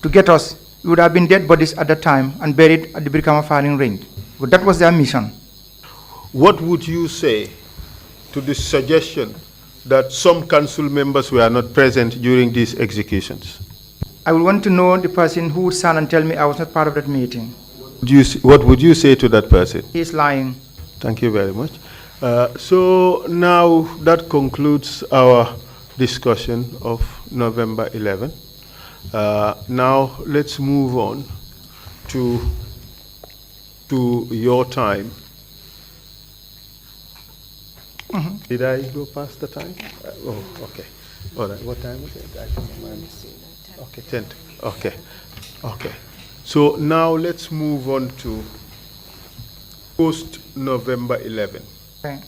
Speaker 2: to get us, we would have been dead bodies at that time and buried at the Brikama firing range. But that was their mission.
Speaker 1: What would you say to the suggestion that some council members were not present during these executions?
Speaker 2: I would want to know the person who would stand and tell me I was not part of that meeting.
Speaker 1: What would you say to that person?
Speaker 2: He is lying.
Speaker 1: Thank you very much. So now that concludes our discussion of November 11. Now let's move on to your time. Mm-hmm. Did I go past the time? Oh, okay. All right. What time is it? Okay, 10. Okay. Okay. So now let's move on to post-November 11.
Speaker 2: Okay.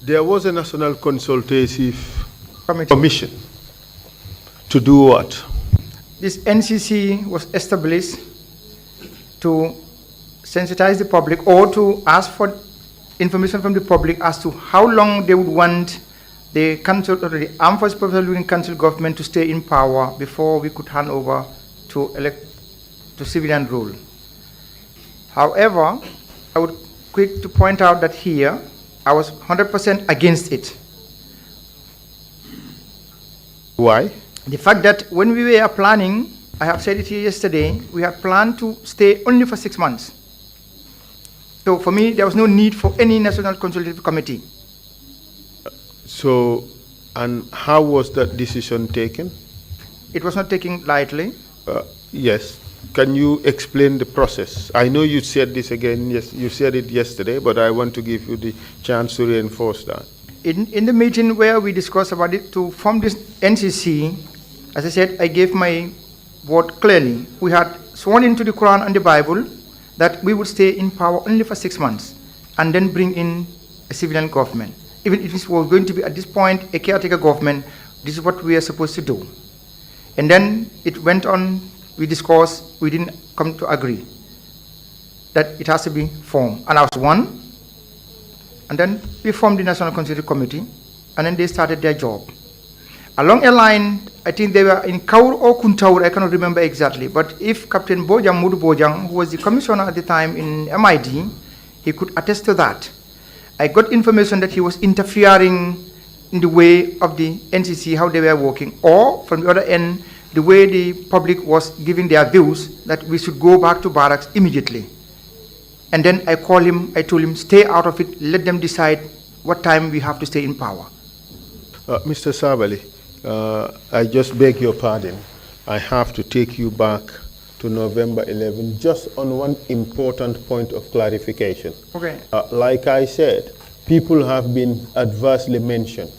Speaker 1: There was a National Consultative Commission to do what?
Speaker 2: This NCC was established to sensitize the public or to ask for information from the public as to how long they would want the council or the Armed Forces Professional Council government to stay in power before we could hand over to civilian rule. However, I would quick to point out that here I was 100% against it.
Speaker 1: Why?
Speaker 2: The fact that when we were planning, I have said it here yesterday, we had planned to stay only for 6 months. So for me, there was no need for any National Consultative Committee.
Speaker 1: So, and how was that decision taken?
Speaker 2: It was not taken lightly.
Speaker 1: Yes. Can you explain the process? I know you said this again, yes, you said it yesterday, but I want to give you the chance to reinforce that.
Speaker 2: In the meeting where we discussed about it, to form this NCC, as I said, I gave my word clearly. We had sworn into the Quran and the Bible that we would stay in power only for 6 months and then bring in a civilian government. Even if it was going to be at this point a caretaker government, this is what we are supposed to do. And then it went on, we discussed, we didn't come to agree that it has to be formed. And I was one, and then we formed the National Consultative Committee, and then they started their job. Along a line, I think they were in Kaur or Kuntaur, I cannot remember exactly. But if Captain Bojang, Mudu Bojang, who was the commissioner at the time in MID, he could attest to that. I got information that he was interfering in the way of the NCC, how they were working, or from the other end, the way the public was giving their views that we should go back to barracks immediately. And then I called him, I told him, stay out of it, let them decide what time we have to stay in power.
Speaker 1: Mr. Sabally, I just beg your pardon. I have to take you back to November 11 just on one important point of clarification.
Speaker 2: Okay.
Speaker 1: Like I said, people have been adversely mentioned.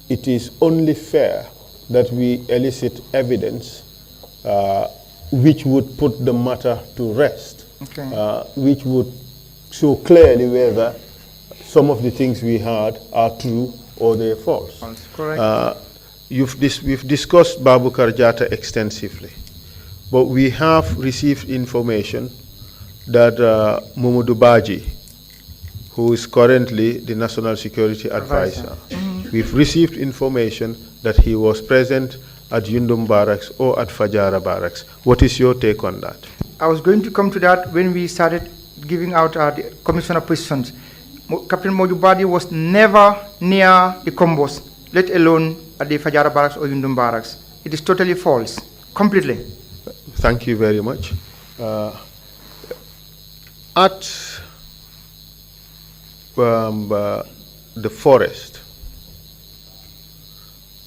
Speaker 1: It is only fair that we elicit evidence which would put the matter to rest,
Speaker 2: Okay.
Speaker 1: which would show clearly whether some of the things we heard are true or they're false.
Speaker 2: False, correct.
Speaker 1: We've discussed Babu Karjata extensively, but we have received information that Mamadou Baji, who is currently the National Security Advisor, we've received information that he was present at Yundum Barracks or at Fajara Barracks. What is your take on that?
Speaker 2: I was going to come to that when we started giving out the commissioner positions. Captain Mojubadi was never near the combos, let alone at the Fajara Barracks or Yundum Barracks. It is totally false, completely.
Speaker 1: Thank you very much. At the forest,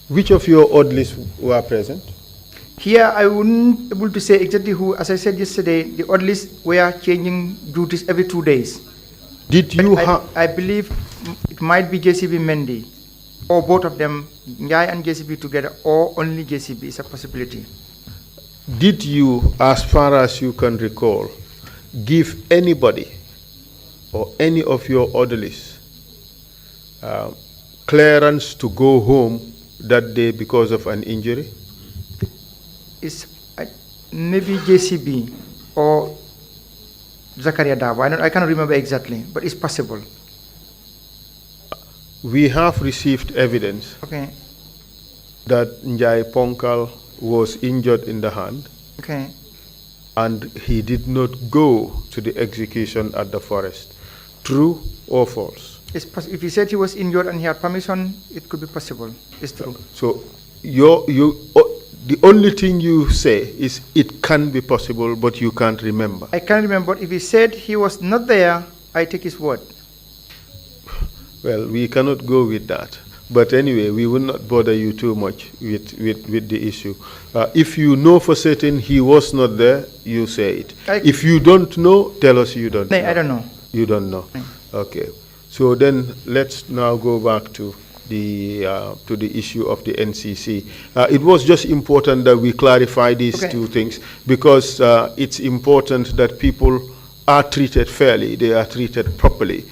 Speaker 1: which of your orderlies were present?
Speaker 2: Here, I wouldn't be able to say exactly who. As I said yesterday, the orderlies were changing duties every 2 days.
Speaker 1: Did you have?
Speaker 2: I believe it might be JCB Mendy, or both of them, Njai and JCB together, or only JCB is a possibility.
Speaker 1: Did you, as far as you can recall, give anybody or any of your orderlies clearance to go home that day because of an injury?
Speaker 2: It's maybe JCB or Zakaria Dabo. I cannot remember exactly, but it's possible.
Speaker 1: We have received evidence
Speaker 2: Okay.
Speaker 1: that Njai Ponkal was injured in the hand.
Speaker 2: Okay.
Speaker 1: And he did not go to the execution at the forest. True or false?
Speaker 2: If he said he was injured and he had permission, it could be possible. It's true.
Speaker 1: So the only thing you say is it can be possible, but you can't remember.
Speaker 2: I can't remember. If he said he was not there, I take his word.
Speaker 1: Well, we cannot go with that. But anyway, we will not bother you too much with the issue. If you know for certain he was not there, you say it. If you don't know, tell us you don't know.
Speaker 2: I don't know.
Speaker 1: You don't know. Okay. So then let's now go back to the issue of the NCC. It was just important that we clarify these two things because it's important that people are treated fairly, they are treated properly,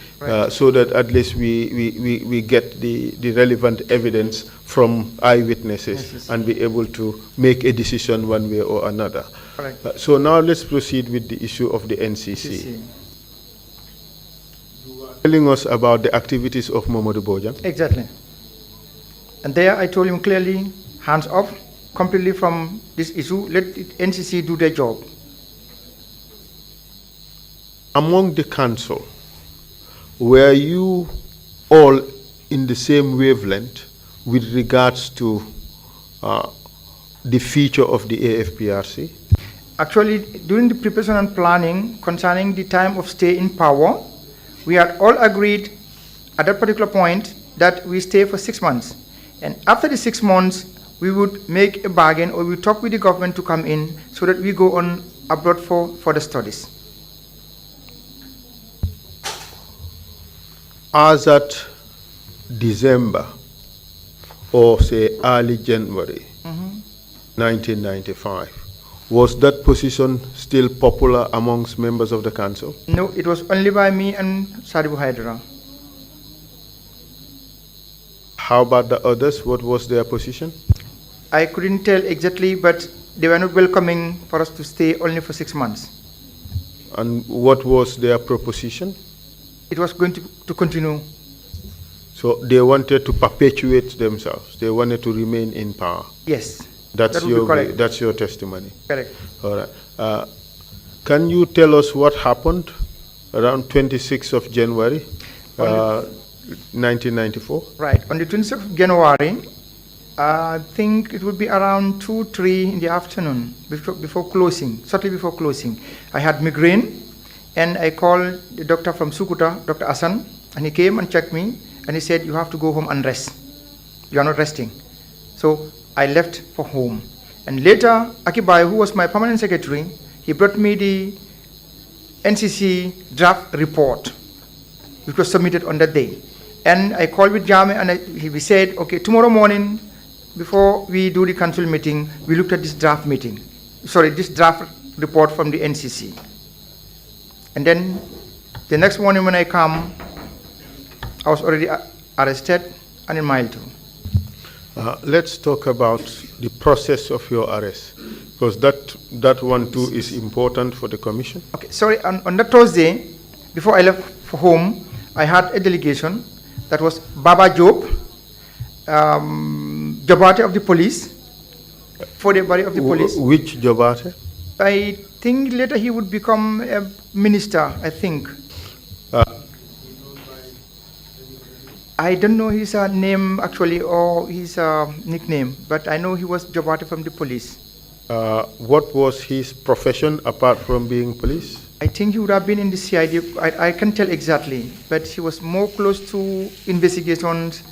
Speaker 1: so that at least we get the relevant evidence from eyewitnesses and be able to make a decision one way or another. So now let's proceed with the issue of the NCC. You were telling us about the activities of Mamadou Bojang.
Speaker 2: Exactly. And there I told him clearly, hands off completely from this issue, let the NCC do their job.
Speaker 1: Among the council, were you all in the same wavelength with regards to the future of the AFPRC?
Speaker 2: Actually, during the preparation and planning concerning the time of stay in power, we had all agreed at that particular point that we stay for 6 months. And after the 6 months, we would make a bargain or we would talk with the government to come in so that we go on abroad for further studies.
Speaker 1: As at December or say early January 1995, was that position still popular amongst members of the council?
Speaker 2: No, it was only by me and Sadibu Hydra.
Speaker 1: How about the others? What was their position?
Speaker 2: I couldn't tell exactly, but they were not welcoming for us to stay only for 6 months.
Speaker 1: And what was their proposition?
Speaker 2: It was going to continue.
Speaker 1: So they wanted to perpetuate themselves. They wanted to remain in power.
Speaker 2: Yes.
Speaker 1: That's
Speaker 2: That would be correct.
Speaker 1: That's your testimony.
Speaker 2: Correct.
Speaker 1: All right. Can you tell us what happened around 26th of January, 1994?
Speaker 2: Right. On the 26th of January, I think it would be around 2, 3 in the afternoon before closing, shortly before closing. I had migraine, and I called the doctor from Sukuta, Dr. Asan, and he came and checked me, and he said, you have to go home and rest. You are not resting. So I left for home. And later, Akibai, who was my permanent secretary, he brought me the NCC draft report, which was submitted on that day. And I called with Jame, and he said, okay, tomorrow morning, before we do the council meeting, we looked at this draft report from the NCC. And then the next morning when I come, I was already arrested and in mile 2.
Speaker 1: Let's talk about the process of your arrest, because that one too is important for the commission.
Speaker 2: Okay, sorry, on that Thursday, before I left for home, I had a delegation that was Baba Job, Jabate of the police, for the body of the police.
Speaker 1: Which Jabate?
Speaker 2: I think later he would become a minister, I think. I don't know his name actually, or his nickname, but I know he was Jabate from the police.
Speaker 1: What was his profession apart from being police?
Speaker 2: I think he would have been in the CID. I can't tell exactly, but he was more close to investigations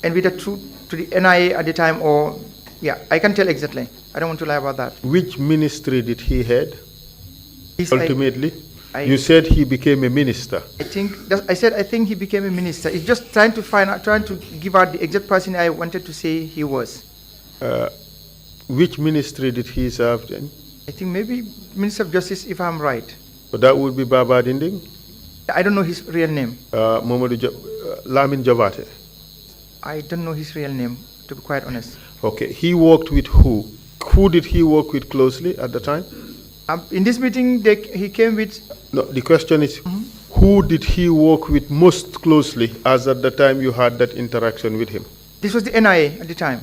Speaker 2: and with to the NIA at the time, or yeah, I can't tell exactly. I don't want to lie about that.
Speaker 1: Which ministry did he head? Ultimately,
Speaker 2: you
Speaker 1: said he became a minister.
Speaker 2: I think he became a minister. It's just trying to give out the exact person I wanted to say he was.
Speaker 1: Which ministry did he serve then?
Speaker 2: I think maybe Minister of Justice, if I'm right.
Speaker 1: So that would be Baba Dinding?
Speaker 2: I don't know his real name.
Speaker 1: Lamin Jabate?
Speaker 2: I don't know his real name, to be quite honest.
Speaker 1: Okay. He worked with who? Who did he work with closely at the time?
Speaker 2: In this meeting, he came with...
Speaker 1: No, the question is, who did he work with most closely as at the time you had that interaction with him?
Speaker 2: This was the NIA at the time.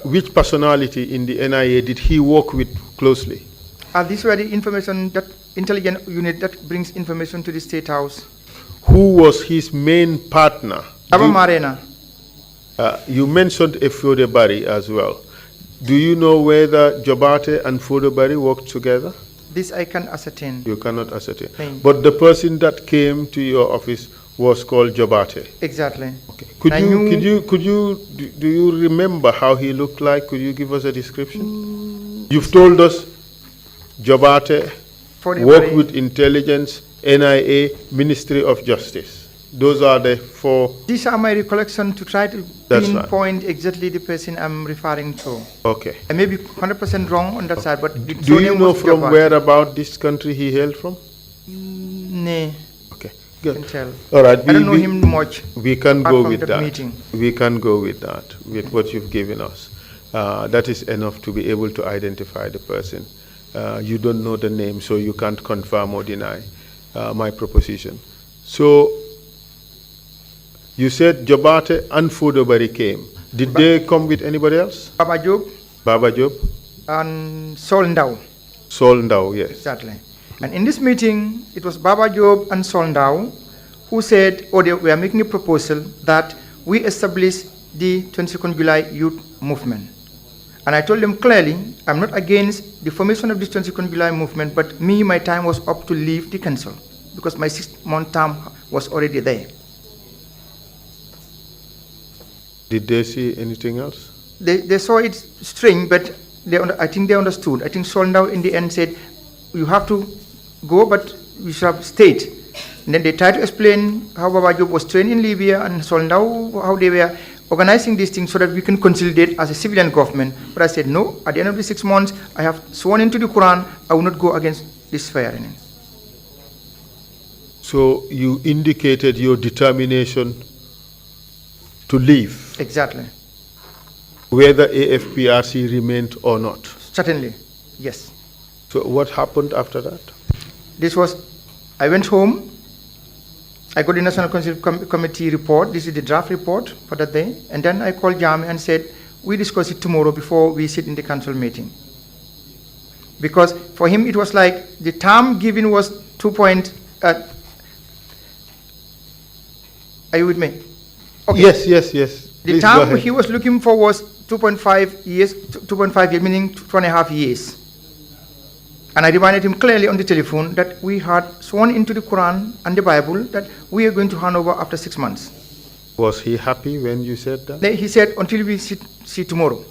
Speaker 1: Which personality in the NIA did he work with closely?
Speaker 2: These were the information, that intelligence unit that brings information to the State House.
Speaker 1: Who was his main partner?
Speaker 2: Aba Marena.
Speaker 1: You mentioned a Fodebari as well. Do you know whether Jabate and Fodebari worked together?
Speaker 2: This I can ascertain.
Speaker 1: You cannot ascertain. But the person that came to your office was called Jabate.
Speaker 2: Exactly.
Speaker 1: Okay. Do you remember how he looked like? Could you give us a description? You've told us Jabate worked with intelligence, NIA, Ministry of Justice. Those are the 4.
Speaker 2: These are my recollections to try to pinpoint exactly the person I'm referring to.
Speaker 1: Okay.
Speaker 2: I may be 100% wrong on that side, but
Speaker 1: do you know from where about this country he hailed from?
Speaker 2: No.
Speaker 1: Okay. Good.
Speaker 2: I can tell.
Speaker 1: All right.
Speaker 2: I don't know him much.
Speaker 1: We can go with that.
Speaker 2: Meeting.
Speaker 1: We can go with that, with what you've given us. That is enough to be able to identify the person. You don't know the name, so you can't confirm or deny my proposition. So, you said Jabate and Fodebari came. Did they come with anybody else?
Speaker 2: Baba Job.
Speaker 1: Baba Job.
Speaker 2: And Sol Ndao.
Speaker 1: Sol Ndao, yes.
Speaker 2: Exactly. And in this meeting, it was Baba Job and Sol Ndao who said, or they were making a proposal that we establish the 22nd July Youth Movement. And I told them clearly, I'm not against the formation of this 22nd July movement, but my time was up to leave the council because my 6-month term was already there.
Speaker 1: Did they see anything else?
Speaker 2: They saw it strange, but I think they understood. I think Soldau in the end said, you have to go, but we should have stayed. And then they tried to explain how Baba Job was trained in Libya and Soldau, how they were organizing these things so that we can consolidate as a civilian government. But I said, no, at the end of the 6 months, I have sworn into the Quran, I will not go against this swearing.
Speaker 1: So you indicated your determination to leave.
Speaker 2: Exactly.
Speaker 1: Whether AFPRC remained or not.
Speaker 2: Certainly, yes.
Speaker 1: So what happened after that?
Speaker 2: I went home, I got the National Council Committee report. This is the draft report for that day. And then I called Jame and said, we discuss it tomorrow before we sit in the council meeting. Because for him, it was like the term given was 2 point. Are you with me? Okay.
Speaker 1: Yes.
Speaker 2: The
Speaker 1: Please
Speaker 2: term he was looking for was 2.5 years, 2.5 years, meaning 2.5 years. And I reminded him clearly on the telephone that we had sworn into the Quran and the Bible that we are going to hand over after 6 months.
Speaker 1: Was he happy when you said that?
Speaker 2: Then he said, until we see tomorrow.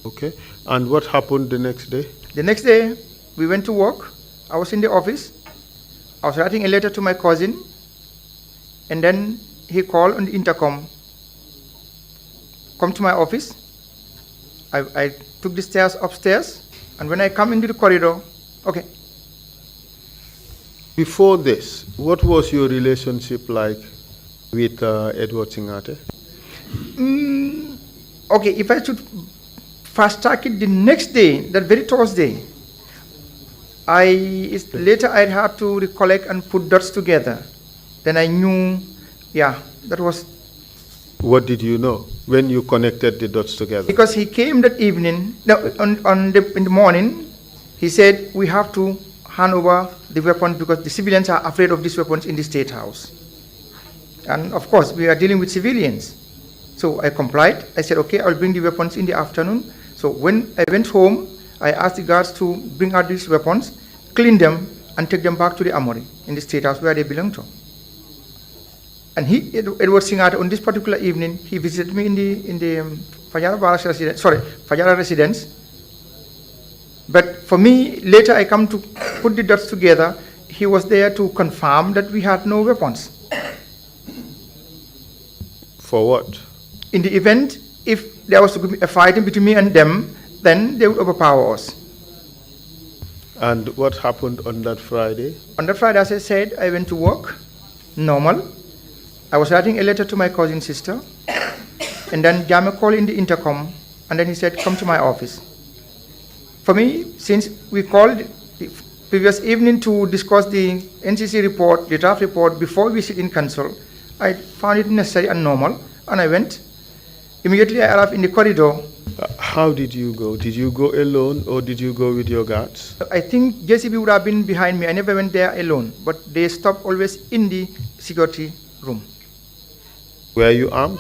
Speaker 1: Okay. And what happened the next day?
Speaker 2: The next day, we went to work. I was in the office. I was writing a letter to my cousin. And then he called on the intercom. Come to my office. I took the stairs upstairs. And when I come into the corridor, okay.
Speaker 1: Before this, what was your relationship like with Edward Singate?
Speaker 2: Okay, if I should fast track it the next day, that very Thursday, later I had to recollect and put dots together. Then I knew, that was.
Speaker 1: What did you know when you connected the dots together?
Speaker 2: Because he came that evening, in the morning, he said, we have to hand over the weapons because the civilians are afraid of these weapons in the State House. And of course, we are dealing with civilians. So I complied. I said, okay, I'll bring the weapons in the afternoon. So when I went home, I asked the guards to bring out these weapons, clean them, and take them back to the armory in the State House where they belong to. And Edward Singate, on this particular evening, he visited me in the Fajara residence. But for me, later I come to put the dots together. He was there to confirm that we had no weapons.
Speaker 1: For what?
Speaker 2: In the event, if there was to be a fight between me and them, then they would overpower us.
Speaker 1: And what happened on that Friday?
Speaker 2: On that Friday, as I said, I went to work, normal. I was writing a letter to my cousin sister, and then Jame called in the intercom, and then he said, come to my office. For me, since we called the previous evening to discuss the NCC report, the draft report, before we sit in council, I found it necessary and normal, and I went. Immediately I arrived in the corridor.
Speaker 1: How did you go? Did you go alone or did you go with your guards?
Speaker 2: I think JCB would have been behind me. I never went there alone, but they stopped always in the security room.
Speaker 1: Were you armed?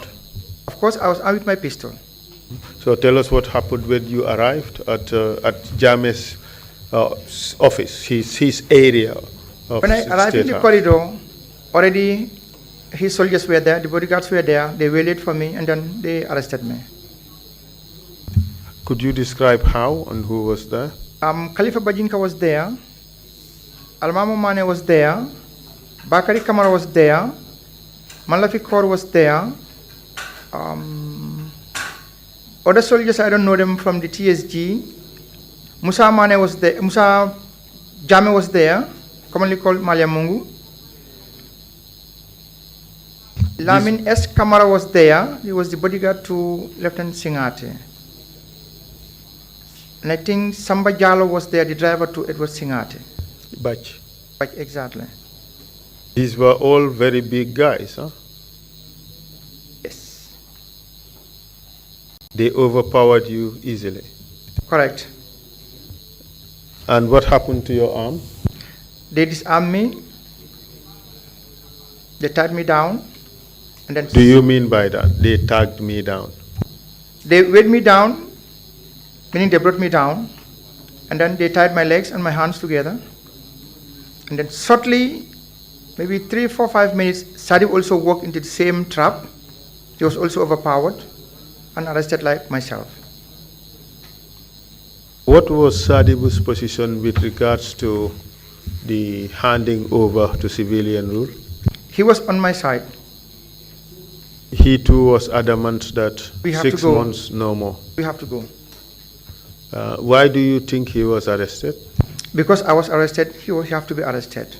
Speaker 2: Of course, I was armed with my pistol.
Speaker 1: So tell us what happened when you arrived at Jame's office, his area.
Speaker 2: When I arrived in the corridor, already his soldiers were there, the bodyguards were there, they waited for me, and then they arrested me.
Speaker 1: Could you describe how and who was there?
Speaker 2: Khalifa Bajinka was there, Almamo Mane was there, Bakari Kamara was there, Malafi Kaur was there, other soldiers, I don't know them from the TSG. Musa Mane was there, Musa Jame was there, commonly called Malia Mungu. Lamin S. Kamara was there. He was the bodyguard to Lieutenant Singate. And I think Samba Jallo was there, the driver to Edward Singate.
Speaker 1: Bach.
Speaker 2: Exactly.
Speaker 1: These were all very big guys, huh?
Speaker 2: Yes.
Speaker 1: They overpowered you easily.
Speaker 2: Correct.
Speaker 1: And what happened to your arm?
Speaker 2: They disarmed me. They tied me down. And then
Speaker 1: do you mean by that? They tagged me down?
Speaker 2: They weighed me down, meaning they brought me down. And then they tied my legs and my hands together. And then shortly, maybe 3, 4, 5 minutes, Sadi also walked into the same trap. He was also overpowered and arrested like myself.
Speaker 1: What was Sadibu's position with regards to the handing over to civilian rule?
Speaker 2: He was on my side.
Speaker 1: He too was adamant that 6 months, no more.
Speaker 2: We have to go.
Speaker 1: Why do you think he was arrested?
Speaker 2: Because I was arrested, he would have to be arrested.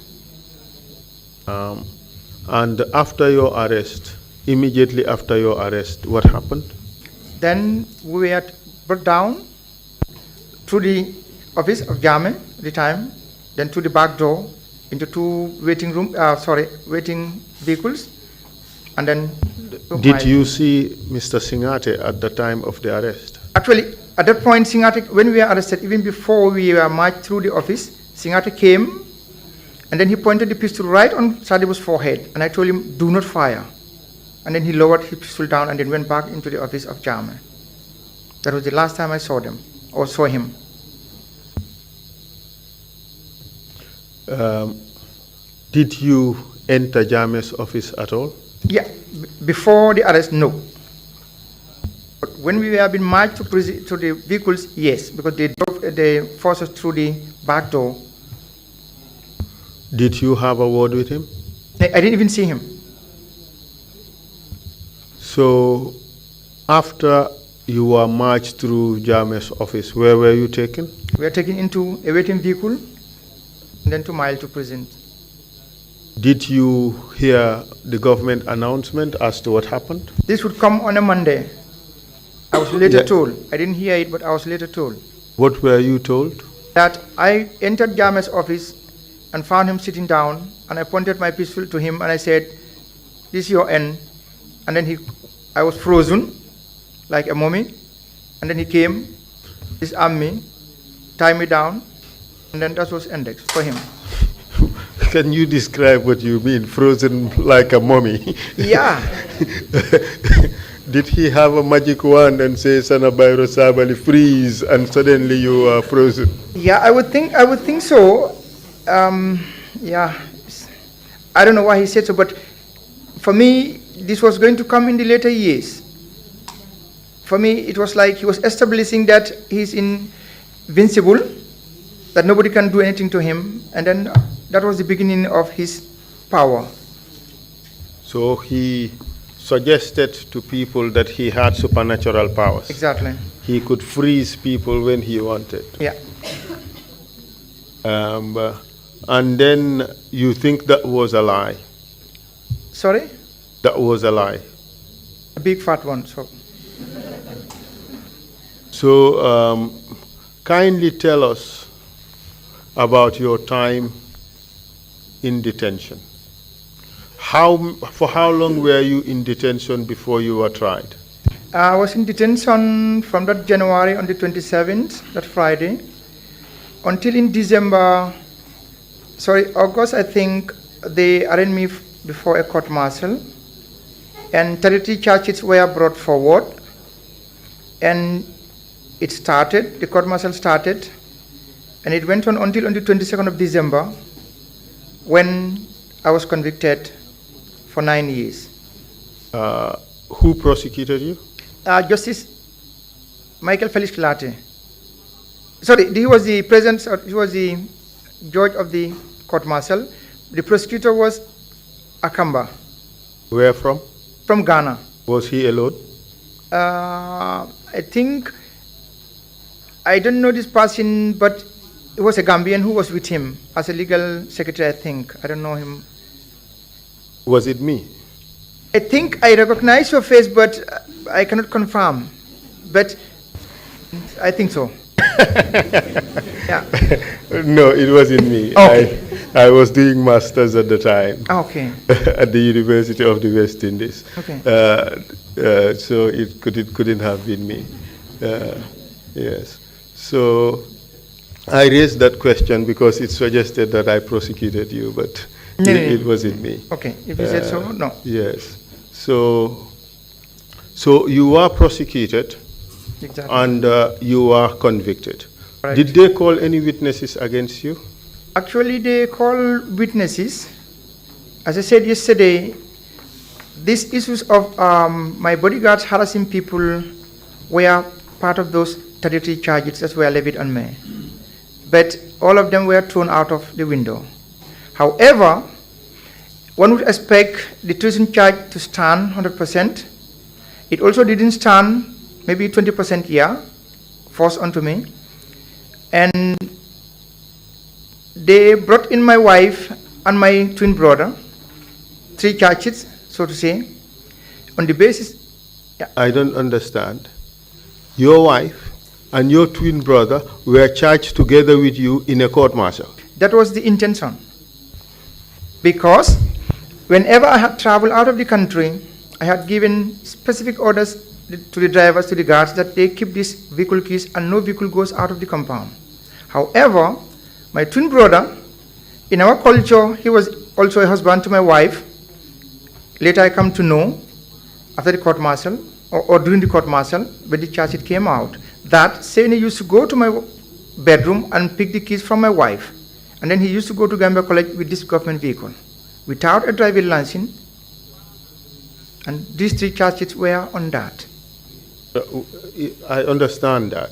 Speaker 1: And after your arrest, immediately after your arrest, what happened?
Speaker 2: Then we were brought down through the office of Jame at the time, then to the back door, into two waiting vehicles, and then took
Speaker 1: Did
Speaker 2: my-
Speaker 1: you see Mr. Singate at the time of the arrest?
Speaker 2: Actually, at that point, Singate, when we were arrested, even before we were marched through the office, Singate came, and then he pointed the pistol right on Sadibu's forehead, and I told him, do not fire. And then he lowered his pistol down and then went back into the office of Jame. That was the last time I saw them, or saw him.
Speaker 1: Did you enter Jame's office at all?
Speaker 2: Yeah, before the arrest, no. But when we were being marched to the vehicles, yes, because they forced us through the back door.
Speaker 1: Did you have a word with him?
Speaker 2: I didn't even see him.
Speaker 1: So, after you were marched through Jame's office, where were you taken?
Speaker 2: We were taken into a waiting vehicle, and then 2 miles to prison.
Speaker 1: Did you hear the government announcement as to what happened?
Speaker 2: This would come on a Monday. I was later
Speaker 1: Yeah.
Speaker 2: told. I didn't hear it, but I was later told
Speaker 1: What were you told?
Speaker 2: that I entered Jame's office and found him sitting down, and I pointed my pistol to him and I said, "This is your end." And then I was frozen like a mummy, and then he came, disarmed me, tied me down, and then that was ended for him.
Speaker 1: Can you describe what you mean, frozen like a mummy?
Speaker 2: Yeah.
Speaker 1: Did he have a magic wand and say, "Sana bairo Sabally, freeze," and suddenly you are frozen?
Speaker 2: Yeah, I would think so. Yeah, I don't know why he said so, but for me, this was going to come in the later years. For me, it was like he was establishing that he's invincible, that nobody can do anything to him, and then that was the beginning of his power.
Speaker 1: So he suggested to people that he had supernatural powers.
Speaker 2: Exactly.
Speaker 1: He could freeze people when he wanted.
Speaker 2: Yeah.
Speaker 1: And then you think that was a lie.
Speaker 2: Sorry?
Speaker 1: That was a lie.
Speaker 2: A big fat one.
Speaker 1: So kindly tell us about your time in detention. For how long were you in detention before you were tried?
Speaker 2: I was in detention from that January on the 27th, that Friday, until in August, I think, they arraigned me before a court martial, and 33 charges were brought forward, and the court martial started, and it went on until on the 22nd of December, when I was convicted for 9 years.
Speaker 1: Who prosecuted you?
Speaker 2: Justice Michael Felix Kilate. Sorry, he was the president, he was the judge of the court martial. The prosecutor was Akamba.
Speaker 1: Where from?
Speaker 2: From Ghana.
Speaker 1: Was he alone?
Speaker 2: I think, I don't know this person, but it was a Gambian who was with him as a legal secretary, I think. I don't know him.
Speaker 1: Was it me?
Speaker 2: I think I recognize your face, but I cannot confirm. But I think so. Yeah.
Speaker 1: No, it wasn't me.
Speaker 2: Okay.
Speaker 1: I was doing masters at the time.
Speaker 2: Okay.
Speaker 1: At the University of the West Indies.
Speaker 2: Okay.
Speaker 1: So it couldn't have been me. Yes. So I raised that question because it suggested that I prosecuted you, but
Speaker 2: No.
Speaker 1: it wasn't me.
Speaker 2: Okay. If you said so, no.
Speaker 1: Yes. So you were prosecuted.
Speaker 2: Exactly.
Speaker 1: And you are convicted.
Speaker 2: Right.
Speaker 1: Did they call any witnesses against you?
Speaker 2: Actually, they call witnesses. As I said yesterday, these issues of my bodyguards harassing people were part of those 33 charges that were levied on me. But all of them were thrown out of the window. However, one would expect the treason charge to stand 100%. It also didn't stand, maybe 20% forced onto me. And they brought in my wife and my twin brother, 3 charges, so to say, on the basis. Yeah.
Speaker 1: I don't understand. Your wife and your twin brother were charged together with you in a court martial.
Speaker 2: That was the intention. Because whenever I had traveled out of the country, I had given specific orders to the drivers, to the guards, that they keep these vehicle keys and no vehicle goes out of the compound. However, my twin brother, in our culture, he was also a husband to my wife. Later I come to know, after the court martial, or during the court martial, when the charge sheet came out, that Seni used to go to my bedroom and pick the keys from my wife. And then he used to go to Gambia College with this government vehicle, without a driving license. And these 3 charge sheets were on that.
Speaker 1: I understand that.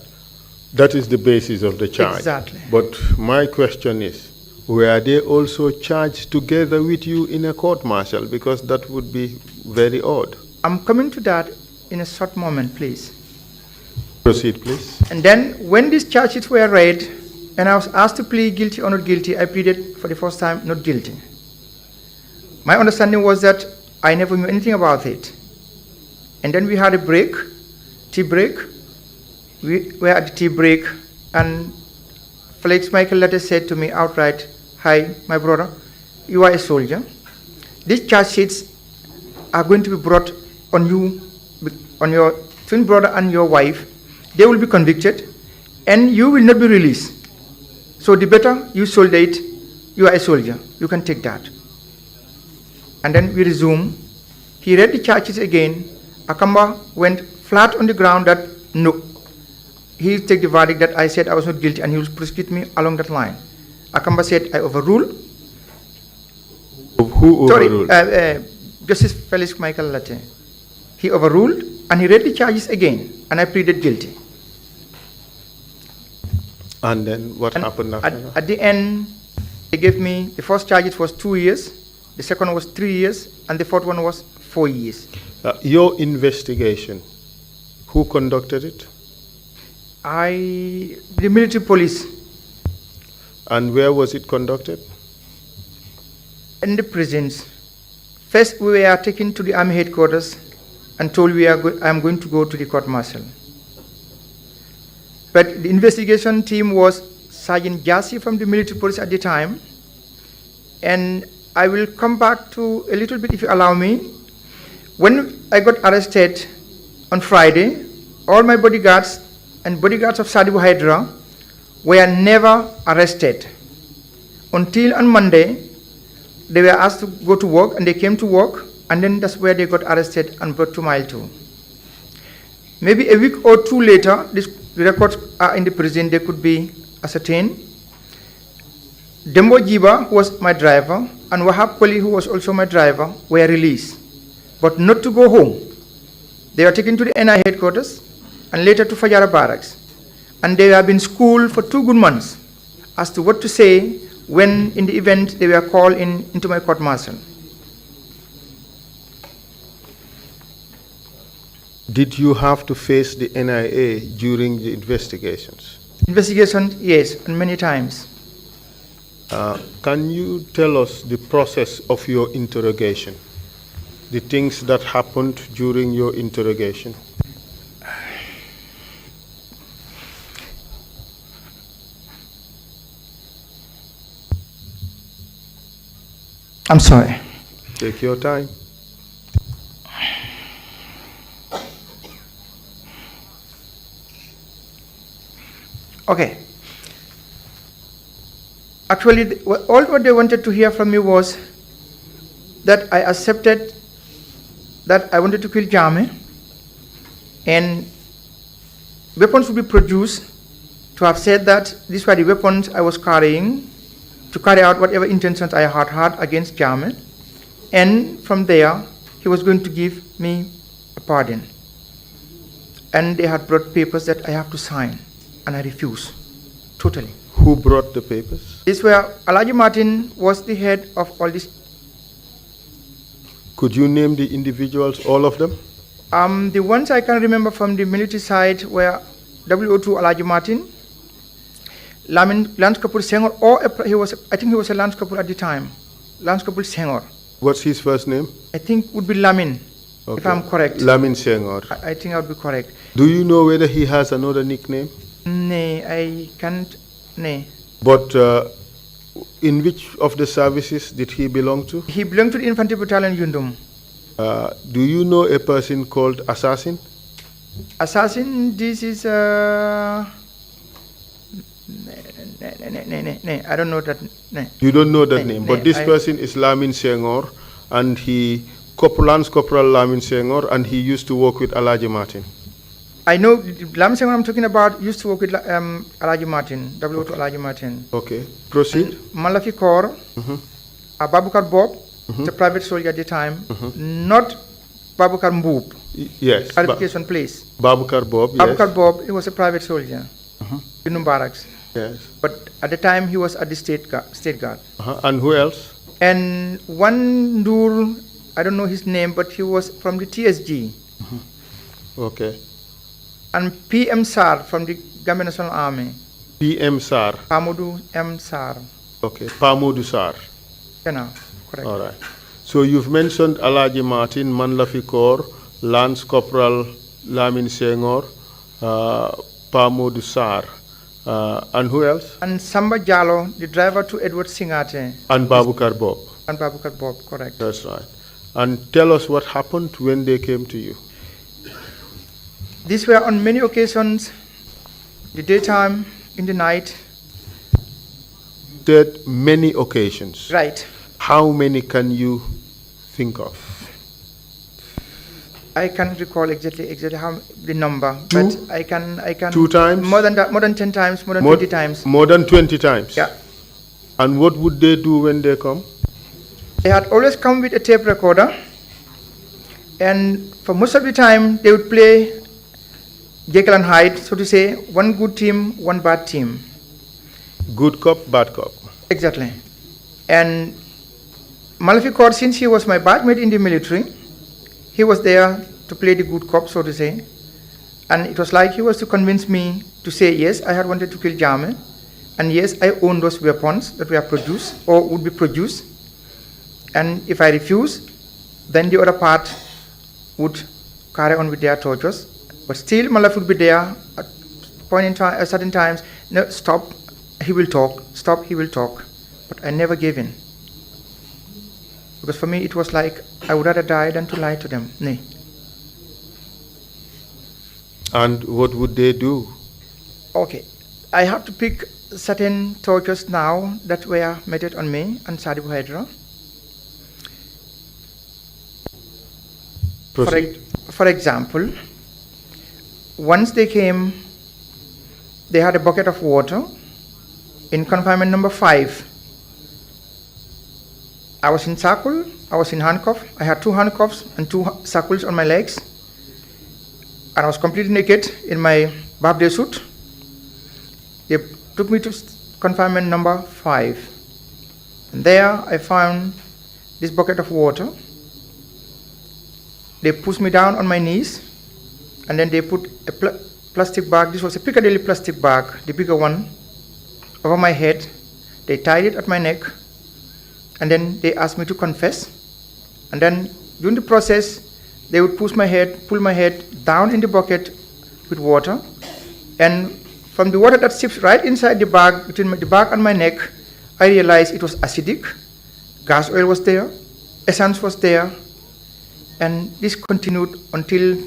Speaker 1: That is the basis of the charge.
Speaker 2: Exactly.
Speaker 1: But my question is, were they also charged together with you in a court martial? Because that would be very odd.
Speaker 2: I'm coming to that in a short moment, please.
Speaker 1: Proceed, please.
Speaker 2: And then when these charge sheets were read, and I was asked to plead guilty or not guilty, I pleaded for the first time not guilty. My understanding was that I never knew anything about it. And then we had a break, tea break. We were at the tea break, and Felix Michael later said to me outright, "Hi, my brother, you are a soldier. These charge sheets are going to be brought on you, on your twin brother and your wife. They will be convicted, and you will not be released. So the better you soldier it, you are a soldier. You can take that." And then we resume. He read the charges again. Akamba went flat on the ground that no. He take the verdict that I said I was not guilty, and he will prosecute me along that line. Akamba said I overruled.
Speaker 1: Who overruled?
Speaker 2: Sorry, Justice Felix Michael Latte. He overruled, and he read the charges again, and I pleaded guilty.
Speaker 1: And then what happened after that?
Speaker 2: At the end, they gave me, the first charge was 2 years, the second was 3 years, and the fourth one was 4 years.
Speaker 1: Your investigation, who conducted it?
Speaker 2: The military police.
Speaker 1: And where was it conducted?
Speaker 2: In the prisons. First, we were taken to the army headquarters and told I am going to go to the court martial. But the investigation team was Sergeant Jassy from the military police at the time. And I will come back to a little bit, if you allow me. When I got arrested on Friday, all my bodyguards and bodyguards of Sadibu Hydra were never arrested. Until on Monday, they were asked to go to work, and they came to work, and then that's where they got arrested and brought to Mile 2. Maybe a week or 2 later, these records are in the prison, they could be ascertained. Dembo Jiba, who was my driver, and Wahab Koli, who was also my driver, were released, but not to go home. They were taken to the NI headquarters and later to Fajara barracks. And they have been schooled for 2 good months as to what to say when in the event they were called into my court martial.
Speaker 1: Did you have to face the NIA during the investigations?
Speaker 2: Investigation, yes, and many times.
Speaker 1: Can you tell us the process of your interrogation? The things that happened during your interrogation?
Speaker 2: I'm sorry.
Speaker 1: Take your time.
Speaker 2: Okay. Actually, all what they wanted to hear from me was that I accepted that I wanted to kill Jame, and weapons would be produced to have said that these were the weapons I was carrying to carry out whatever intentions I had against Jame, and from there he was going to give me a pardon. And they had brought papers that I have to sign, and I refused totally.
Speaker 1: Who brought the papers?
Speaker 2: This were Alaji Martin was the head of all this.
Speaker 1: Could you name the individuals, all of them?
Speaker 2: The ones I can remember from the military side were WO2 Alaji Martin, Lamin Lance Kapur Senghor, I think he was a Lance Kapur at the time, Lance Kapur Senghor.
Speaker 1: What's his first name?
Speaker 2: I think would be Lamin,
Speaker 1: okay.
Speaker 2: If I'm correct.
Speaker 1: Lamin Senghor.
Speaker 2: I think I would be correct.
Speaker 1: Do you know whether he has another nickname?
Speaker 2: No, I can't. No.
Speaker 1: But In which of the services did he belong to?
Speaker 2: He belonged to the Infantry Battalion Yundum.
Speaker 1: Do you know a person called Assassin?
Speaker 2: Assassin, this is I don't know that.
Speaker 1: You don't know that name, but this person is Lamin Senghor, and Lance Corporal Lamin Senghor, and he used to work with Alaji Martin.
Speaker 2: I know Lamin Senghor I'm talking about used to work with Alaji Martin, W to Alaji Martin.
Speaker 1: Okay, proceed.
Speaker 2: Malafi Kaur, Babukar Bob, the private soldier at the time, not Babukar Mboob.
Speaker 1: Yes.
Speaker 2: Clarification, please.
Speaker 1: Babukar Bob, yes.
Speaker 2: Babukar Bob, he was a private soldier in barracks.
Speaker 1: Yes.
Speaker 2: But at the time, he was at the state guard.
Speaker 1: And who else?
Speaker 2: And one Nur, I don't know his name, but he was from the TSG.
Speaker 1: Okay.
Speaker 2: And PM Sar from the Gambia National Army.
Speaker 1: PM Sar.
Speaker 2: Pamudu M. Sar.
Speaker 1: Okay, Pamudu Sar.
Speaker 2: Yeah, correct.
Speaker 1: All right. So you've mentioned Alaji Martin, Manlafi Kaur, Lance Corporal Lamin Senghor, Pamudu Sar. And who else?
Speaker 2: And Samba Jallo, the driver to Edward Singate.
Speaker 1: And Babukar Bob.
Speaker 2: And Babukar Bob, correct.
Speaker 1: That's right. And tell us what happened when they came to you.
Speaker 2: These were on many occasions, the daytime, in the night.
Speaker 1: Said many occasions.
Speaker 2: Right.
Speaker 1: How many can you think of?
Speaker 2: I can't recall exactly how the number, but I can.
Speaker 1: 2 times?
Speaker 2: More than that, more than 10 times, more than 20 times.
Speaker 1: More than 20 times?
Speaker 2: Yeah.
Speaker 1: And what would they do when they come?
Speaker 2: They had always come with a tape recorder, and for most of the time they would play Jekyll and Hyde, so to say, one good team, one bad team.
Speaker 1: Good cop, bad cop.
Speaker 2: Exactly. And Malafi Kaur, since he was my batchmate in the military, he was there to play the good cop, so to say. And it was like he was to convince me to say, yes, I had wanted to kill Jame, and yes, I own those weapons that were produced or would be produced. And if I refuse, then the other part would carry on with their tortures. But still, Malafi would be there at certain times. No, stop, he will talk. Stop, he will talk. But I never gave in. Because for me, it was like, I would rather die than to lie to them. Nay.
Speaker 1: And what would they do?
Speaker 2: Okay. I have to pick certain tortures now that were meted on me and Sadibu Hydra. For example, once they came, they had a bucket of water in confinement number 5. I was in shackle, I was in handcuff. I had 2 handcuffs and 2 shackles on my legs. And I was completely naked in my birthday suit. They took me to confinement number 5. And there I found this bucket of water. They pushed me down on my knees, and then they put a plastic bag. This was a Piccadilly plastic bag, the bigger one, over my head. They tied it at my neck, and then they asked me to confess. And then during the process, they would pull my head down in the bucket with water, and from the water that sips right inside the bag, between the bag and my neck, I realized it was acidic. Gas oil was there, essence was there, and this continued until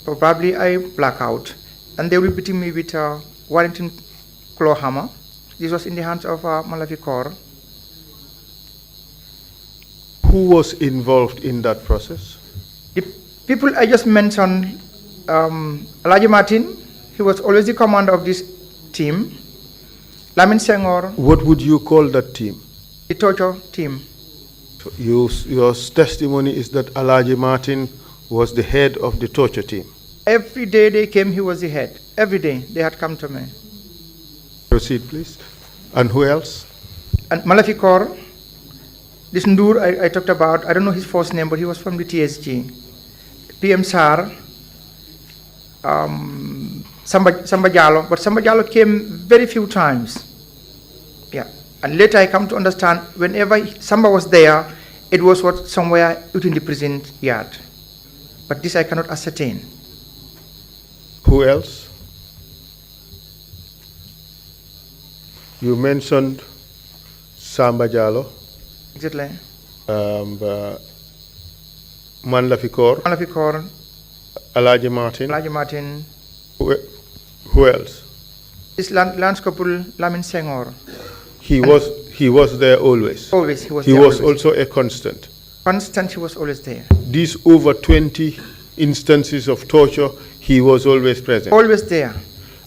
Speaker 2: probably I black out. And they were beating me with a Warrington claw hammer. This was in the hands of Malafi Kaur.
Speaker 1: Who was involved in that process?
Speaker 2: The people I just mentioned, Alaji Martin, he was always the commander of this team. Lamin Senghor.
Speaker 1: What would you call that team?
Speaker 2: The torture team.
Speaker 1: So your testimony is that Alaji Martin was the head of the torture team.
Speaker 2: Every day they came, he was the head. Every day they had come to me.
Speaker 1: Proceed, please. And who else?
Speaker 2: And Malafi Kaur, this Ndur I talked about, I don't know his first name, but he was from the TSG. PM Sar, Samba Jallo, but Samba Jallo came very few times. Yeah. And later I come to understand, whenever Samba was there, it was somewhere within the prison yard. But this I cannot ascertain.
Speaker 1: Who else? You mentioned Samba Diallo,
Speaker 2: Exactly.
Speaker 1: Man Lafikor,
Speaker 2: Malafikor,
Speaker 1: Alaji Martin.
Speaker 2: Elijah Martin,
Speaker 1: Who else?
Speaker 2: this Lance couple, Lamin Senghor.
Speaker 1: He was there always.
Speaker 2: Always, he was
Speaker 1: He
Speaker 2: there.
Speaker 1: was
Speaker 2: always.
Speaker 1: also a constant.
Speaker 2: Constant, he was always there.
Speaker 1: These over 20 instances of torture, he was always present.
Speaker 2: Always there.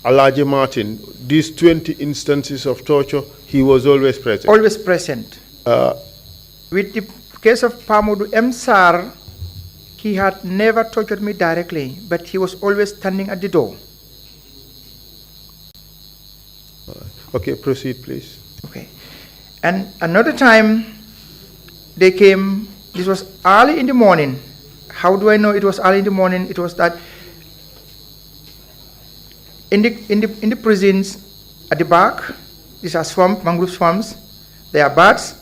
Speaker 1: Alaji Martin, these 20 instances of torture, he was always present.
Speaker 2: Always present. With the case of Pamudu M. Sar, he had never tortured me directly, but he was always standing at the door.
Speaker 1: Okay, proceed, please.
Speaker 2: Okay. And another time, they came, this was early in the morning. How do I know it was early in the morning? It was that in the prisons at the back, these are swamp, mangrove swamps, there are birds.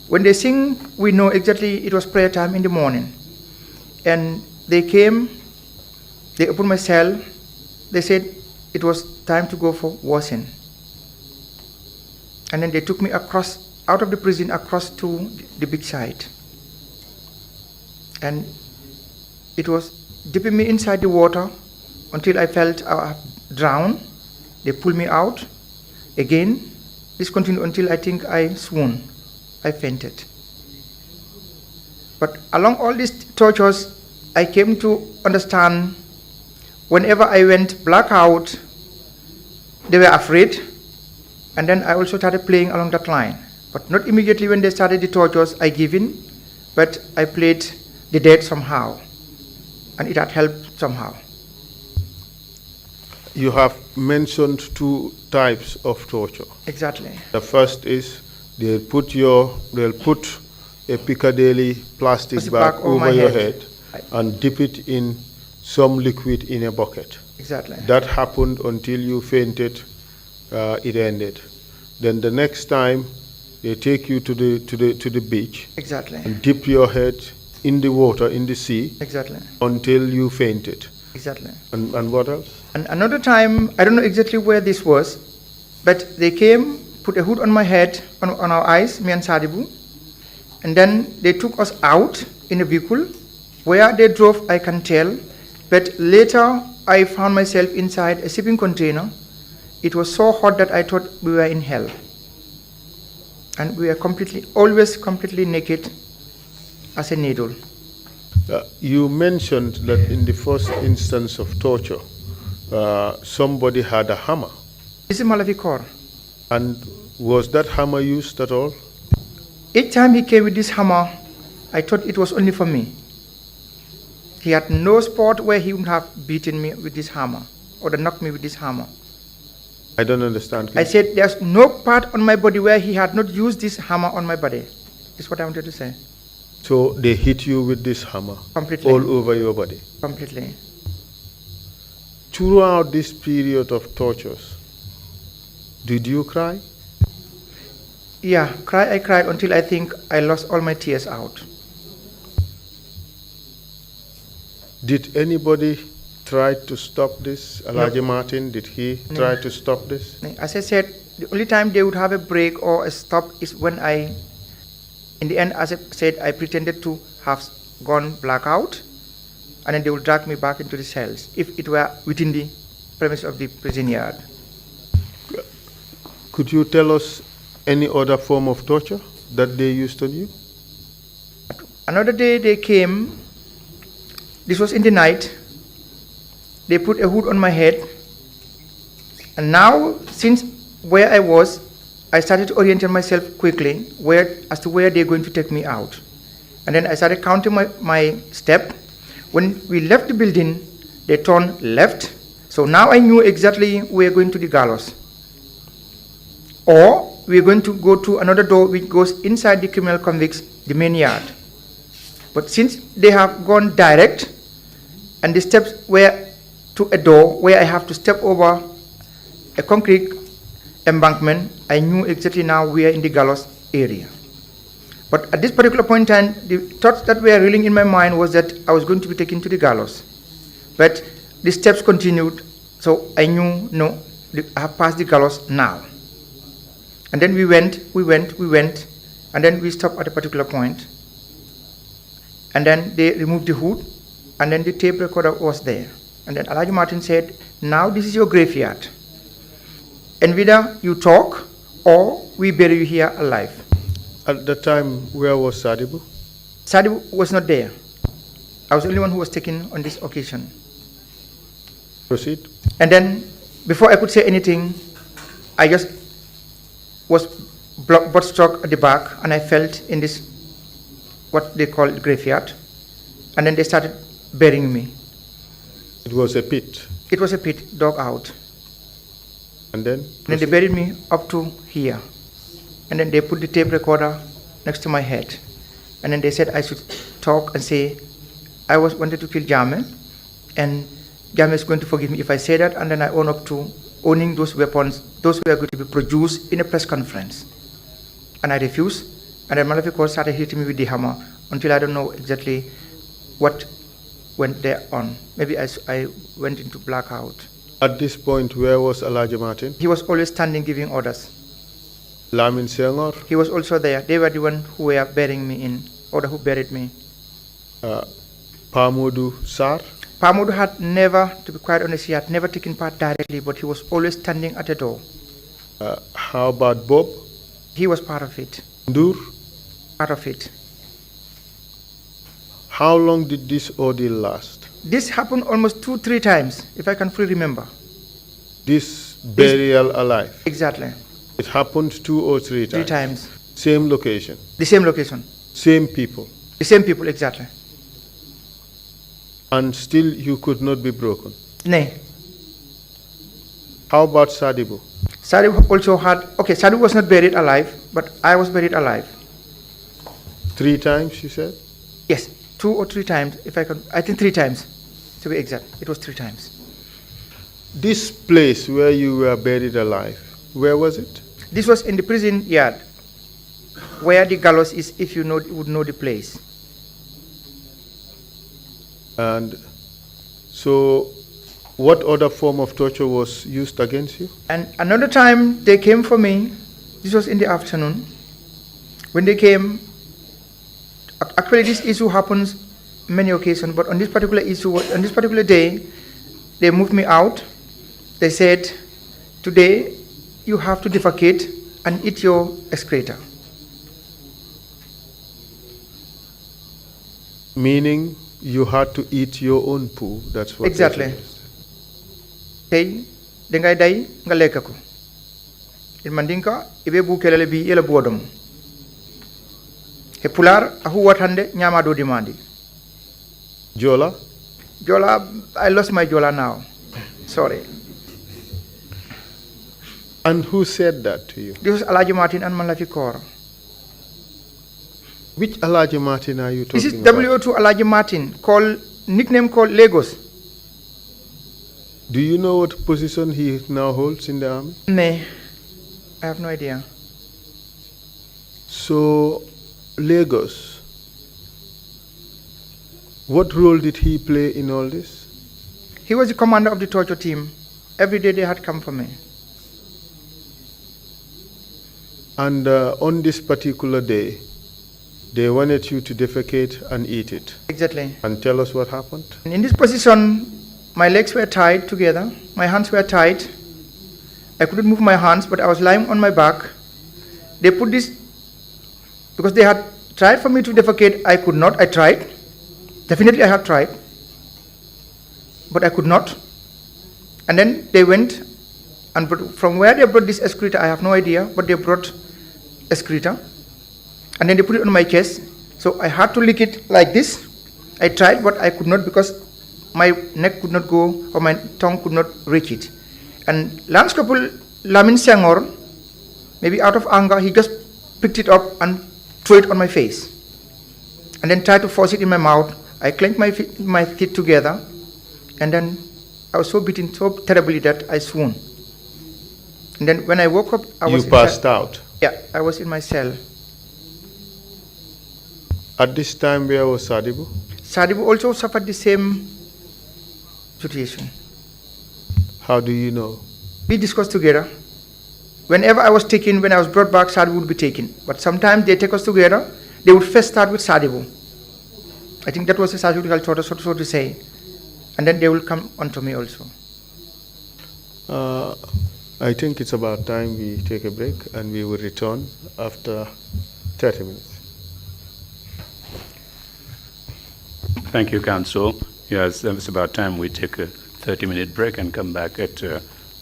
Speaker 2: When they sing, we know exactly it was prayer time in the morning. And they came, they opened my cell, they said it was time to go for washing. And then they took me across, out of the prison, across to the beach side. And it was dipping me inside the water until I felt drowned. They pulled me out. Again, this continued until I think I swooned. I fainted. But along all these tortures, I came to understand whenever I went blackout, they were afraid. And then I also started playing along that line. But not immediately when they started the tortures, I gave in, but I played the dead somehow. And it had helped somehow.
Speaker 1: You have mentioned two types of torture.
Speaker 2: Exactly.
Speaker 1: The first is they'll put a Piccadilly plastic bag over your head and dip it in some liquid in a bucket.
Speaker 2: Exactly.
Speaker 1: That happened until you fainted. It ended. Then the next time they take you to the beach.
Speaker 2: Exactly.
Speaker 1: And dip your head in the water, in the sea.
Speaker 2: Exactly.
Speaker 1: Until you fainted.
Speaker 2: Exactly.
Speaker 1: And what else?
Speaker 2: And another time, I don't know exactly where this was, but they came, put a hood on my head, on our eyes, me and Sadibu, and then they took us out in a vehicle. Where they drove, I can tell, but later I found myself inside a shipping container. It was so hot that I thought we were in hell. And we were always completely naked as a needle.
Speaker 1: You mentioned that in the first instance of torture, somebody had a hammer.
Speaker 2: This is Malavikor.
Speaker 1: And was that hammer used at all?
Speaker 2: Each time he came with this hammer, I thought it was only for me. He had no spot where he would have beaten me with this hammer or knocked me with this hammer.
Speaker 1: I don't understand.
Speaker 2: I said there's no part on my body where he had not used this hammer on my body. Is what I wanted to say.
Speaker 1: So they hit you with this hammer
Speaker 2: Completely.
Speaker 1: all over your body?
Speaker 2: Completely.
Speaker 1: Throughout this period of tortures, did you cry?
Speaker 2: Yeah, I cried until I think I lost all my tears out.
Speaker 1: Did anybody try to stop this? Alaji
Speaker 2: No.
Speaker 1: Martin, did he try to stop this?
Speaker 2: As I said, the only time they would have a break or a stop is when in the end, as I said, I pretended to have gone blackout, and then they would drag me back into the cells if it were within the premise of the prison yard.
Speaker 1: Could you tell us any other form of torture that they used on you?
Speaker 2: Another day they came, this was in the night, they put a hood on my head, and now, since where I was, I started to orient myself quickly as to where they're going to take me out. And then I started counting my step. When we left the building, they turned left. So now I knew exactly we're going to the gallows. Or we're going to go to another door which goes inside the criminal convicts, the main yard. But since they have gone direct, and the steps were to a door where I have to step over a concrete embankment, I knew exactly now we are in the gallows area. But at this particular point in time, the thoughts that were reeling in my mind was that I was going to be taken to the gallows. But the steps continued, so I knew, no, I have passed the gallows now. And then we went, And then we stopped at a particular point. And then they removed the hood, and then the tape recorder was there. And then Elijah Martin said, now this is your graveyard. And whether you talk or we bury you here alive.
Speaker 1: At the time, where was Sadibu?
Speaker 2: Sadibu was not there. I was the only one who was taken on this occasion.
Speaker 1: Proceed.
Speaker 2: And then, before I could say anything, I just was butt struck at the back, and I felt in this, what they call graveyard. And then they started burying me.
Speaker 1: It was a pit.
Speaker 2: It was a pit, dug out.
Speaker 1: And then?
Speaker 2: And then they buried me up to here. And then they put the tape recorder next to my head. And then they said I should talk and say, I wanted to kill Jame, and Jame is going to forgive me if I say that, and then I own up to owning those weapons. Those were going to be produced in a press conference. And I refused, and then Malafi started hitting me with the hammer until I don't know exactly what went there on. Maybe I went into blackout.
Speaker 1: At this point, where was Elijah Martin?
Speaker 2: He was always standing giving orders.
Speaker 1: Lamin Senghor?
Speaker 2: He was also there. They were the ones who were burying me in, or who buried me.
Speaker 1: Pamodu Sar?
Speaker 2: Pamodu had never, to be quite honest, he had never taken part directly, but he was always standing at the door.
Speaker 1: How about Bob?
Speaker 2: He was part of it.
Speaker 1: Ndur?
Speaker 2: Part of it.
Speaker 1: How long did this ordeal last?
Speaker 2: This happened almost 2-3 times, if I can fully remember.
Speaker 1: This burial alive?
Speaker 2: Exactly.
Speaker 1: It happened 2 or 3 times?
Speaker 2: 3 times.
Speaker 1: Same location?
Speaker 2: The same location.
Speaker 1: Same people?
Speaker 2: The same people, exactly.
Speaker 1: And still you could not be broken?
Speaker 2: Nay.
Speaker 1: How about Sadibu?
Speaker 2: Sadibu also had, okay, Sadibu was not buried alive, but I was buried alive.
Speaker 1: 3 times, you said?
Speaker 2: Yes, 2 or 3 times, if I can, I think 3 times, to be exact. It was 3 times.
Speaker 1: This place where you were buried alive, where was it?
Speaker 2: This was in the prison yard, where the gallows is, if you would know the place.
Speaker 1: And so, what other form of torture was used against you?
Speaker 2: And another time they came for me, this was in the afternoon. When they came, actually this issue happens many occasions, but on this particular issue, on this particular day, they moved me out. They said, today you have to defecate and eat your excreta.
Speaker 1: Meaning you had to eat your own poo, that's what.
Speaker 2: Exactly. Tay dengay day nga lekka ko. Il mandinka ibe bu kelele bi yela bodom. He pular ahu watande nyama do demandi.
Speaker 1: Jola?
Speaker 2: Jola, I lost my Jola now. Sorry.
Speaker 1: And who said that to you?
Speaker 2: This was Elijah Martin and Malafi Kor.
Speaker 1: Which Elijah Martin are you talking
Speaker 2: This is
Speaker 1: about?
Speaker 2: WO2 Elijah Martin, nickname called Lagos.
Speaker 1: Do you know what position he now holds in the army?
Speaker 2: No, I have no idea.
Speaker 1: So, Lagos, what role did he play in all this?
Speaker 2: He was the commander of the torture team. Every day they had come for me.
Speaker 1: And on this particular day, they wanted you to defecate and eat it.
Speaker 2: Exactly.
Speaker 1: And tell us what happened.
Speaker 2: And in this position, my legs were tied together. My hands were tied. I couldn't move my hands, but I was lying on my back. They put this, because they had tried for me to defecate. I could not. I tried. Definitely I have tried. But I could not. And then they went, and from where they brought this excreta, I have no idea, but they brought excreta. And then they put it on my chest. So I had to lick it like this. I tried, but I could not because my neck could not go or my tongue could not reach it. And Lance Corporal Lamin Senghor, maybe out of anger, he just picked it up and threw it on my face. And then tried to force it in my mouth. I clenched my teeth together. And then I was so beaten so terribly that I swooned. And then when I woke up, I was...
Speaker 1: You passed out?
Speaker 2: Yeah, I was in my cell.
Speaker 1: At this time, where was Sadibu?
Speaker 2: Sadibu also suffered the same situation.
Speaker 1: How do you know?
Speaker 2: We discussed together. Whenever I was taken, when I was brought back, Sadibu would be taken. But sometimes they take us together. They would first start with Sadibu. I think that was the strategical thought, so to say. And then they will come onto me also.
Speaker 1: I think it's about time we take a break and we will return after 30 minutes.
Speaker 3: Thank you, Council. Yes, it's about time we take a 30-minute break and come back at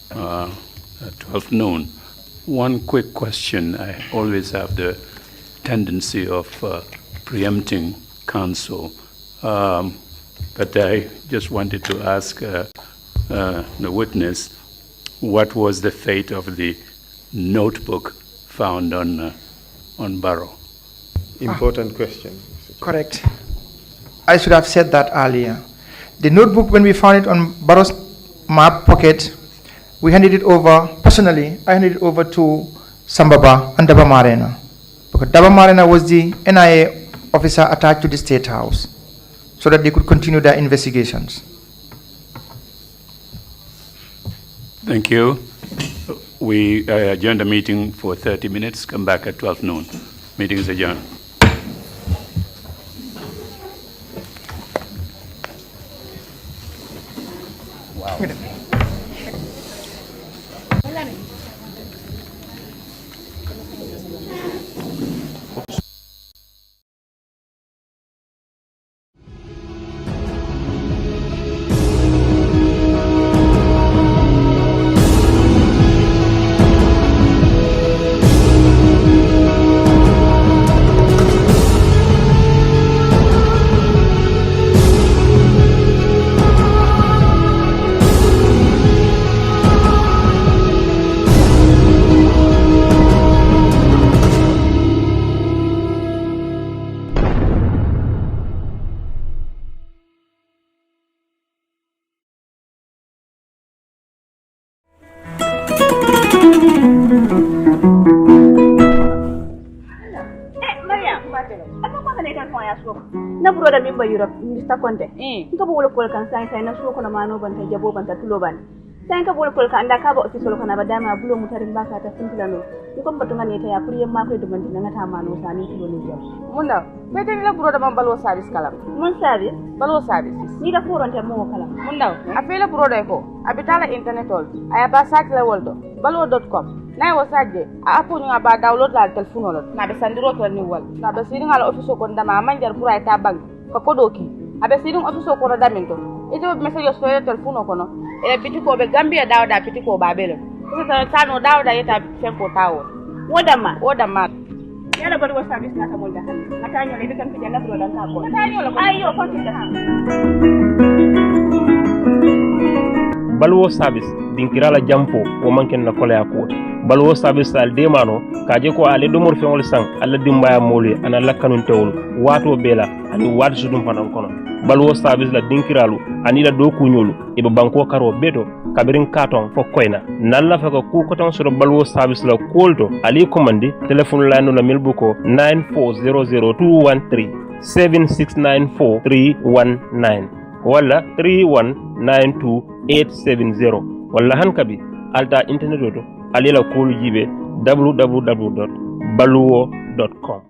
Speaker 3: 12 noon. One quick question. I always have the tendency of preempting Council, but I just wanted to ask the witness, what was the fate of the notebook found on Barrow?
Speaker 1: Important question.
Speaker 2: Correct. I should have said that earlier. The notebook, when we found it on Barrow's map pocket, we handed it over, personally, I handed it over to Sambaba and Daba Marena. Because Daba Marena was the NIA officer attached to the State House, so that they could continue their investigations.
Speaker 3: Thank you. We adjourn the meeting for 30 minutes, come back at 12 noon. Meeting is adjourned. Wow.
Speaker 4: na broda min ba Europe Mr. Conte nka bo wala kol kan sai na so ko na mano ban ta jabo ban ta tulo ban sai ka bo kol kan anda ka ba office ko na ba dama bulo mutarin ba ka ta fintilano ni kon batunga ne ta ya kuriye ma ko duban din ngata mano sani tulo ne jam
Speaker 5: munda bete ni la broda man balwo service kalam
Speaker 4: mun service
Speaker 5: balwo service
Speaker 4: ni da foronte mo kalam
Speaker 5: munda afela broda ko abitala internet ol aya ba site la woldo balwo.com na wo sajje a apo nga ba download la telephone lo na be sandiro to ni wal na be sirin ala office ko ndama manjar pour ay ta bank ko kodoki abe sirin office ko da minto ito message so ya telephone ko no e biti ko be Gambia dawda biti ko babelo ko ta tano dawda yeta sempo tawo wodama
Speaker 4: yala bari wa service na ta mon da han ngata nyo le kan fijan na bro dan ka ko ngata nyo lo ayo ko tinda han
Speaker 6: balwo service dinkirala jampo wo manken na kolaya ko balwo service al demano kaje ko ale do mor feŋol sang alla dimbaya moli ana lakkanun tewol wato bela ani wat sudum fanan kono balwo service la dinkiralu ani la do kunyolu e be banko karo beto kabirin katon fo koyna nalla fa ko ku koton so balwo service la kolto ali commandi telephone line la milbuko 9400213 7694319 wala 3192870 wala hankabi alta internet oto alila kolu jibe www.baluwo.com